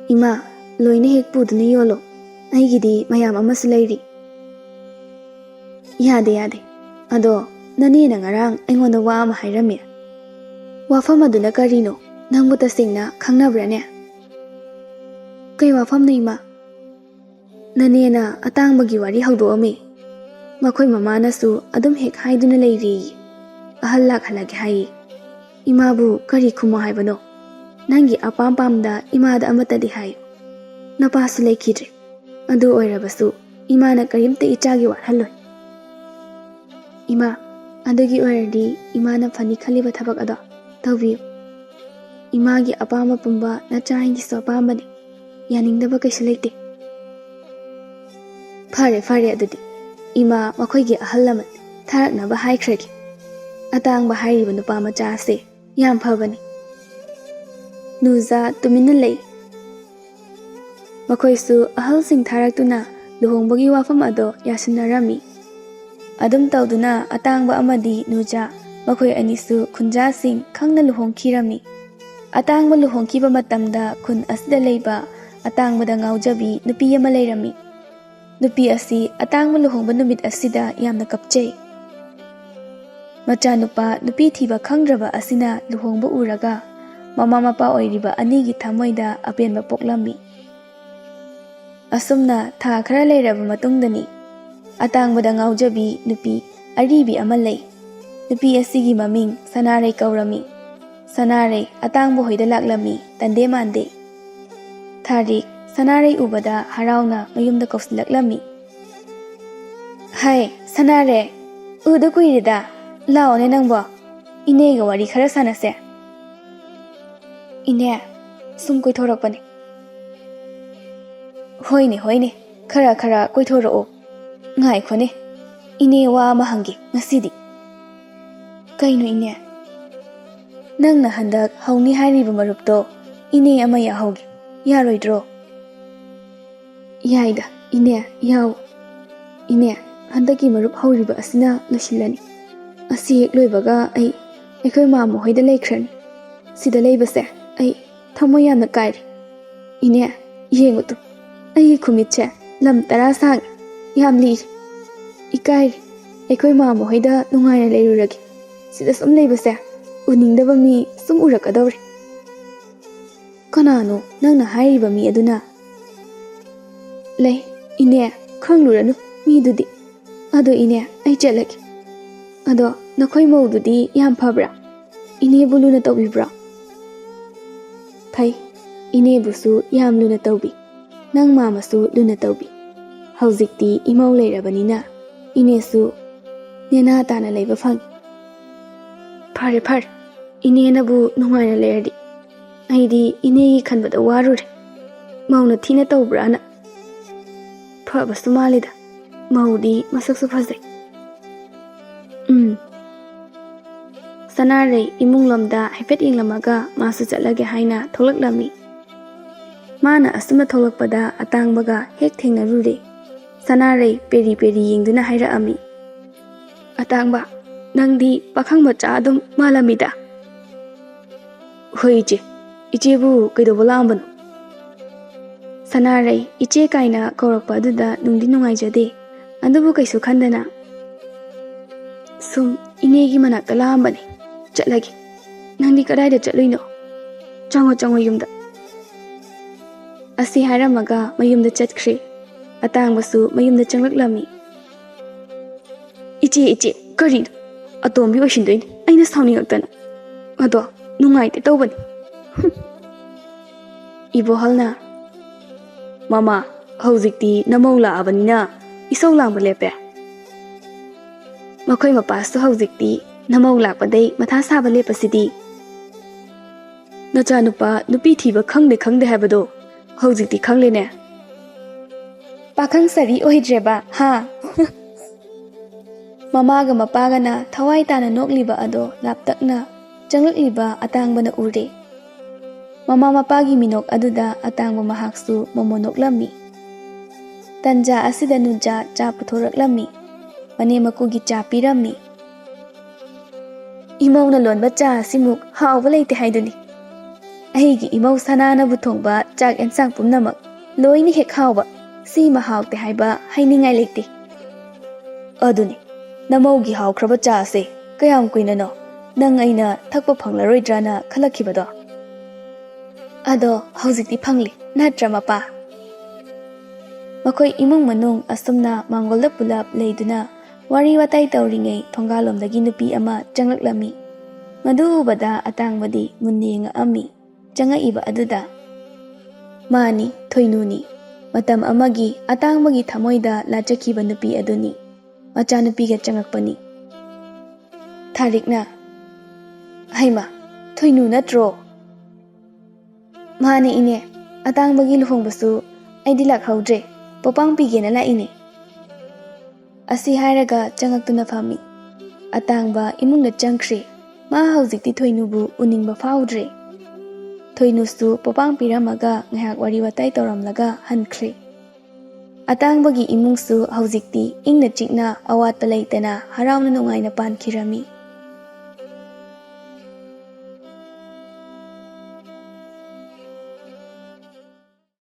ꯏꯃꯥ, ꯂꯣꯏꯅ ꯍꯦꯛ ꯄꯨꯗꯨꯅ ꯌꯣꯜꯂꯣ, ꯑꯩꯒꯤꯗꯤ ꯃꯌꯥꯝ ꯑꯃꯁꯨ ꯂꯩꯔꯤ꯫ ꯌꯥꯗꯦ, ꯑꯗꯣ ꯅꯅꯦꯅ ꯉꯔꯥꯡ ꯑꯩꯉꯣꯟꯗ ꯋꯥ ꯑꯃ ꯍꯥꯏꯔꯝꯃꯦ꯫ ꯋꯥꯐꯝ ꯑꯗꯨꯅ ꯀꯔꯤꯅꯣ? ꯅꯪꯕꯨ ꯇꯁꯦꯡꯅ ꯈꯪꯅꯕ꯭ꯔꯅꯦ? ꯀꯩ ꯋꯥꯐꯝꯅꯣ ꯏꯃꯥ? ꯅꯅꯦꯅ ꯑꯇꯥꯡꯕꯒꯤ ꯋꯥꯔꯤ ꯍꯧꯗꯣꯛꯑꯝꯃꯦ꯫ ꯃꯈꯣꯏ ꯃꯃꯥꯅꯁꯨ ꯑꯗꯨꯝ ꯍꯦꯛ ꯍꯥꯏꯗꯨꯅ ꯂꯩꯔꯤꯌꯦ, ꯑꯍꯜ ꯂꯥꯛꯍꯜꯂꯒꯦ ꯍꯥꯏꯌꯦ꯫ ꯏꯃꯥꯕꯨ ꯀꯔꯤ ꯈꯨꯝꯃꯣ ꯍꯥꯏꯕꯅꯣ? ꯅꯪꯒꯤ ꯑꯄꯥꯝ ꯄꯥꯝꯗ ꯏꯃꯥꯗ ꯑꯃꯠꯇꯗꯤ ꯍꯥꯏꯌꯨ꯫ ꯅꯄꯥꯁꯨ ꯂꯩꯈꯤꯗ꯭ꯔꯦ, ꯑꯗꯨ ꯑꯣꯏꯔꯕꯁꯨ ꯏꯃꯥꯅ ꯀꯔꯤꯝꯇ ꯏꯆꯥꯒꯤ ꯋꯥꯠꯍꯜꯂꯣꯏ꯫ ꯏꯃꯥ, ꯑꯗꯨꯒꯤ ꯑꯣꯏꯔꯗꯤ ꯏꯃꯥꯅ ꯐꯅꯤ ꯈꯜꯂꯤꯕ ꯊꯕꯛ ꯑꯗꯣ ꯇꯧꯕꯤꯌꯨ꯫ ꯏꯃꯥꯒꯤ ꯑꯄꯥꯝꯕ ꯄꯨꯝꯕ ꯅꯆꯥꯒꯤꯁꯨ ꯑꯄꯥꯝꯕꯅꯤ, ꯌꯥꯅꯤꯡꯗꯕ ꯀꯩꯁꯨ ꯂꯩꯇꯦ꯫ ꯐꯔꯦ ꯑꯗꯨꯗꯤ ꯏꯃꯥ ꯃꯈꯣꯏꯒꯤ ꯑꯍꯜ ꯂꯃꯟ ꯊꯥꯔꯛꯅꯕ ꯍꯥꯏꯈ꯭ꯔꯒꯦ꯫ ꯑꯇꯥꯡꯕ ꯍꯥꯏꯔꯤꯕ ꯅꯨꯄꯥ ꯃꯆꯥꯁꯦ ꯌꯥꯝ ꯐꯕꯅꯤ꯫ ꯅꯨꯖꯥ ꯇꯨꯃꯤꯟꯅ ꯂꯩ꯫ ꯃꯈꯣꯏꯁꯨ ꯑꯍꯜꯁꯤꯡ ꯊꯥꯔꯛꯇꯨꯅ ꯂꯨꯍꯣꯡꯕꯒꯤ ꯋꯥꯐꯝ ꯑꯗꯣ ꯌꯥꯁꯤꯟꯅꯔꯝꯃꯤ꯫ ꯑꯗꯨꯝ ꯇꯧꯗꯨꯅ ꯑꯇꯥꯡꯕ ꯑꯃꯗꯤ ꯅꯨꯖꯥ ꯃꯈꯣꯏ ꯑꯅꯤꯁꯨ ꯈꯨꯟꯖꯥꯁꯤꯡ ꯈꯪꯅ ꯂꯨꯍꯣꯡꯈꯤꯔꯝꯃꯤ꯫ ꯑꯇꯥꯡꯕ ꯂꯨꯍꯣꯡꯈꯤꯕ ꯃꯇꯝꯗ ꯈꯨꯟ ꯑꯁꯤꯗ ꯂꯩꯕ ꯑꯇꯥꯡꯕꯗ ꯉꯥꯎꯖꯕꯤ ꯅꯨꯄꯤ ꯑꯃ ꯂꯩꯔꯝꯃꯤ꯫ ꯅꯨꯄꯤ ꯑꯁꯤ ꯑꯇꯥꯡꯕ ꯂꯨꯍꯣꯡꯕ ꯅꯨꯃꯤꯠ ꯑꯁꯤꯗ ꯌꯥꯝꯅ ꯀꯞꯆꯩ꯫ ꯃꯆꯥꯅꯨꯄꯥ ꯅꯨꯄꯤ ꯊꯤꯕ ꯈꯪꯗ꯭ꯔꯕ ꯑꯁꯤꯅ ꯂꯨꯍꯣꯡꯕ ꯎꯔꯒ ꯃꯃꯥ ꯃꯄꯥ ꯑꯣꯏꯔꯤꯕ ꯑꯅꯤꯒꯤ ꯊꯃꯣꯏꯗ ꯑꯄꯦꯟꯕ ꯄꯣꯛꯂꯝꯃꯤ꯫ ꯑꯁꯨꯝꯅ ꯊꯥ ꯈꯔ ꯂꯩꯔꯕ ꯃꯇꯨꯡꯗꯅꯤ ꯑꯇꯥꯡꯕꯗ ꯉꯥꯎꯖꯕꯤ ꯅꯨꯄꯤ ꯑꯔꯤꯕꯤ ꯑꯃ ꯂꯩ꯫ ꯅꯨꯄꯤ ꯑꯁꯤꯒꯤ ꯃꯃꯤꯡ ꯁꯅꯥꯔꯩ ꯀꯧꯔꯝꯃꯤ꯫ ꯁꯅꯥꯔꯩ ꯑꯇꯥꯡꯕ ꯍꯣꯏꯗ ꯂꯥꯛꯂꯝꯃꯤ ꯇꯟꯗꯦ ꯃꯥꯟꯗꯦ꯫ ꯊꯥꯔꯤꯛ ꯁꯅꯥꯔꯩ ꯎꯕꯗ ꯍꯔꯥꯎꯅ ꯃꯌꯨꯝꯗ ꯀꯧꯁꯤꯜꯂꯛꯂꯝꯃꯤ꯫ ꯍꯥꯏ ꯁꯅꯥꯔꯩ, ꯎꯗ ꯀꯨꯏꯔꯦꯗ, ꯂꯥꯛꯑꯣꯅꯦ ꯅꯪꯕꯣ, ꯏꯅꯦꯒ ꯋꯥꯔꯤ ꯈꯔ ꯁꯥꯟꯅꯁꯦ꯫ ꯏꯅꯦ, ꯁꯨꯝ ꯀꯣꯏꯊꯣꯔꯛꯄꯅꯦ꯫ ꯍꯣꯏꯅꯦ, ꯈꯔ ꯀꯣꯏꯊꯣꯔꯛꯑꯣ꯫ ꯉꯥꯏꯈꯣꯅꯦ, ꯏꯅꯦ ꯋꯥ ꯑꯃ ꯍꯪꯒꯦ ꯉꯁꯤꯗꯤ꯫ ꯀꯩꯅꯣ ꯏꯅꯦ? ꯅꯪꯅ ꯍꯟꯗꯛ ꯍꯧꯅꯤ ꯍꯥꯏꯔꯤꯕ ꯃꯔꯨꯞꯇꯣ ꯏꯅꯦ ꯑꯃ ꯌꯥꯍꯧꯒꯦ, ꯌꯥꯔꯣꯏꯗ꯭ꯔꯣ? ꯌꯥꯏꯗ ꯏꯅꯦ, ꯌꯥꯎ꯫ ꯏꯅꯦ, ꯍꯟꯗꯛꯀꯤ ꯃꯔꯨꯞ ꯍꯧꯔꯤꯕ ꯑꯁꯤꯅ ꯂꯣꯏꯁꯤꯜꯂꯅꯤ꯫ ꯑꯁꯤ ꯍꯦꯛ ꯂꯣꯏꯕꯒ ꯑꯩꯈꯣꯏ ꯃꯥꯃ ꯍꯣꯏꯗ ꯂꯩꯈ꯭ꯔꯅꯤ꯫ ꯁꯤꯗ ꯂꯩꯕꯁꯦ ꯑꯩ ꯊꯃꯣꯏ ꯌꯥꯝꯅ ꯀꯥꯏꯔꯦ꯫ ꯏꯅꯦ, ꯌꯦꯡꯉꯨꯇꯨ, ꯑꯩꯒꯤ ꯈꯨꯃꯤꯠꯁꯦ ꯂꯝ 10 ꯁꯥꯡꯉꯦ, ꯌꯥꯝ ꯂꯤꯔꯦ꯫ ꯏꯀꯥꯏꯔꯦ, ꯑꯩꯈꯣꯏ ꯃꯥꯃ ꯍꯣꯏꯗ ꯅꯨꯡꯉꯥꯏꯅ ꯂꯩꯔꯨꯔꯒꯦ꯫ ꯁꯤꯗ ꯁꯨꯝ ꯂꯩꯕꯁꯦ ꯎꯅꯤꯡꯗꯕ ꯃꯤ ꯁꯨꯝ ꯎꯔꯛꯀꯗꯧꯔꯦ꯫ ꯀꯅꯥꯅꯣ ꯅꯪꯅ ꯍꯥꯏꯔꯤꯕ ꯃꯤ ꯑꯗꯨꯅ? ꯂꯩ ꯏꯅꯦ, ꯈꯪꯂꯨꯔꯅꯨ ꯃꯤꯗꯨꯗꯤ꯫ ꯑꯗꯣ ꯏꯅꯦ, ꯑꯩ ꯆꯠꯂꯒꯦ꯫ ꯑꯗꯣ ꯅꯈꯣꯏ ꯃꯧꯗꯨꯗꯤ ꯌꯥꯝ ꯐꯕ꯭ꯔꯥ? ꯏꯅꯦꯕꯨ ꯂꯨꯅ ꯇꯧꯕꯤꯕ꯭ꯔꯥ? ꯐꯩ, ꯏꯅꯦꯕꯨꯁꯨ ꯌꯥꯝ ꯂꯨꯅ ꯇꯧꯕꯤ, ꯅꯪ ꯃꯥꯃꯁꯨ ꯂꯨꯅ ꯇꯧꯕꯤ꯫ ꯍꯧꯖꯤꯛꯇꯤ ꯏꯃꯧ ꯂꯩꯔꯕꯅꯤꯅ ꯏꯅꯦꯁꯨ ꯅꯦꯅꯥ ꯇꯥꯅ ꯂꯩꯕ ꯐꯪꯏ꯫ ꯐꯔꯦ, ꯏꯅꯦꯅꯕꯨ ꯅꯨꯡꯉꯥꯏꯅ ꯂꯩꯔꯗꯤ ꯑꯩꯗꯤ ꯏꯅꯦꯒꯤ ꯈꯟꯕꯗ ꯋꯥꯔꯨꯔꯦ, ꯃꯧꯅ ꯊꯤꯅ ꯇꯧꯕ꯭ꯔꯥꯅ꯫ ꯐꯕꯁꯨ ꯃꯥꯜꯂꯤꯗ, ꯃꯧꯗꯤ ꯃꯁꯛꯁꯨ ꯐꯖꯩ꯫ ꯁꯅꯥꯔꯩ ꯏꯃꯨꯡꯂꯣꯝꯗ ꯍꯥꯏꯐꯦꯠ ꯌꯦꯡꯂꯝꯃꯒ ꯃꯥꯁꯨ ꯆꯠꯂꯒꯦ ꯍꯥꯏꯅ ꯊꯣꯛꯂꯛꯂꯝꯃꯤ꯫ ꯃꯥꯅ ꯑꯁꯨꯝꯅ ꯊꯣꯛꯂꯛꯄꯗ ꯑꯇꯥꯡꯕꯒ ꯍꯦꯛ ꯊꯦꯡꯅꯔꯨꯔꯦ꯫ ꯁꯅꯥꯔꯩ ꯄꯦꯔꯤ ꯌꯦꯡꯗꯨꯅ ꯍꯥꯏꯔꯛꯑꯝꯃꯤ꯫ ꯑꯇꯥꯡꯕ, ꯅꯪꯗꯤ ꯄꯥꯈꯪ ꯃꯆꯥ ꯑꯗꯨꯝ ꯃꯥꯜꯂꯝꯃꯤꯗ꯫ ꯍꯣꯏ ꯏꯆꯦ, ꯏꯆꯦꯕꯨ ꯀꯩꯗꯧꯕ ꯂꯥꯛꯑꯝꯕꯅꯣ? ꯁꯅꯥꯔꯩ ꯏꯆꯦ ꯀꯥꯏꯅ ꯀꯧꯔꯛꯄ ꯑꯗꯨꯗ ꯅꯨꯡꯗꯤ ꯅꯨꯡꯉꯥꯏꯖꯗꯦ, ꯑꯗꯨꯕꯨ ꯀꯩꯁꯨ ꯈꯟꯗꯅ ꯁꯨꯝ Ineegi manakta laambani. Chatlagi. Nangdi kadayda chatluino? Chango yumda. Asi hairamaga mayumda chatkri. Atangbasu mayumda changlaklammi. Iche, karino? Atombi oishindoini. Aina sauningakdana. Ado, nungaite tawbani. Ibohalna. Mama, hauzikti namau laabanina isau langba lepe. Makhoi mapasu hauzikti namau lakpadai matha saba lepasidi. Nacha nupa nupi thiba khangde haibado hauzikti khanglene. Pakhang sari oidreba ha. Mamaga mapagana thawai tana nokliba ado laptakna changlakliba atangbana ure. Mama mapagi minok aduda atangba mahaksu momonoklammi. Tanja asida nuja cha puthoraklammi. Mane makugi cha pirammi. Imau na lonba cha simuk hawba leite haiduni. Aigi imau sanana buthongba chak ensang pumnamak loini hek hawba si mahawte haiba hainingai leite. Aduni namaugi hawkraba cha se kayam kuina no nang aina thakpa phanglaroidrana khalakibado. Ado hauzikti phangli natra mapa. Makhoi imung manung asumna mangolda pulap leiduna wari watai tauringai thongalomdagi nupi ama changlaklammi. Madu ubada atangbadi munninga ami changaiba aduda. Mani thoinuni matam amagi atangbagi thamoida lachakiba nupi aduni. Macha nupiga changakpani. Tharikna. Haima, thoinu natro. Mani ine atangbagi luhongbasu aidi lakhaudre. Popang pigena la ine. Asi hairaga changaktuna fami. Atangba imungna changkre. Ma hauzikti thoinubu uningba faudre. Thoinusu popang piramaga ngahak wari watai tauramlaga hankre. Atangbagi imungsu hauzikti ingna chikna awat palaitana harawna nungaina pankirami.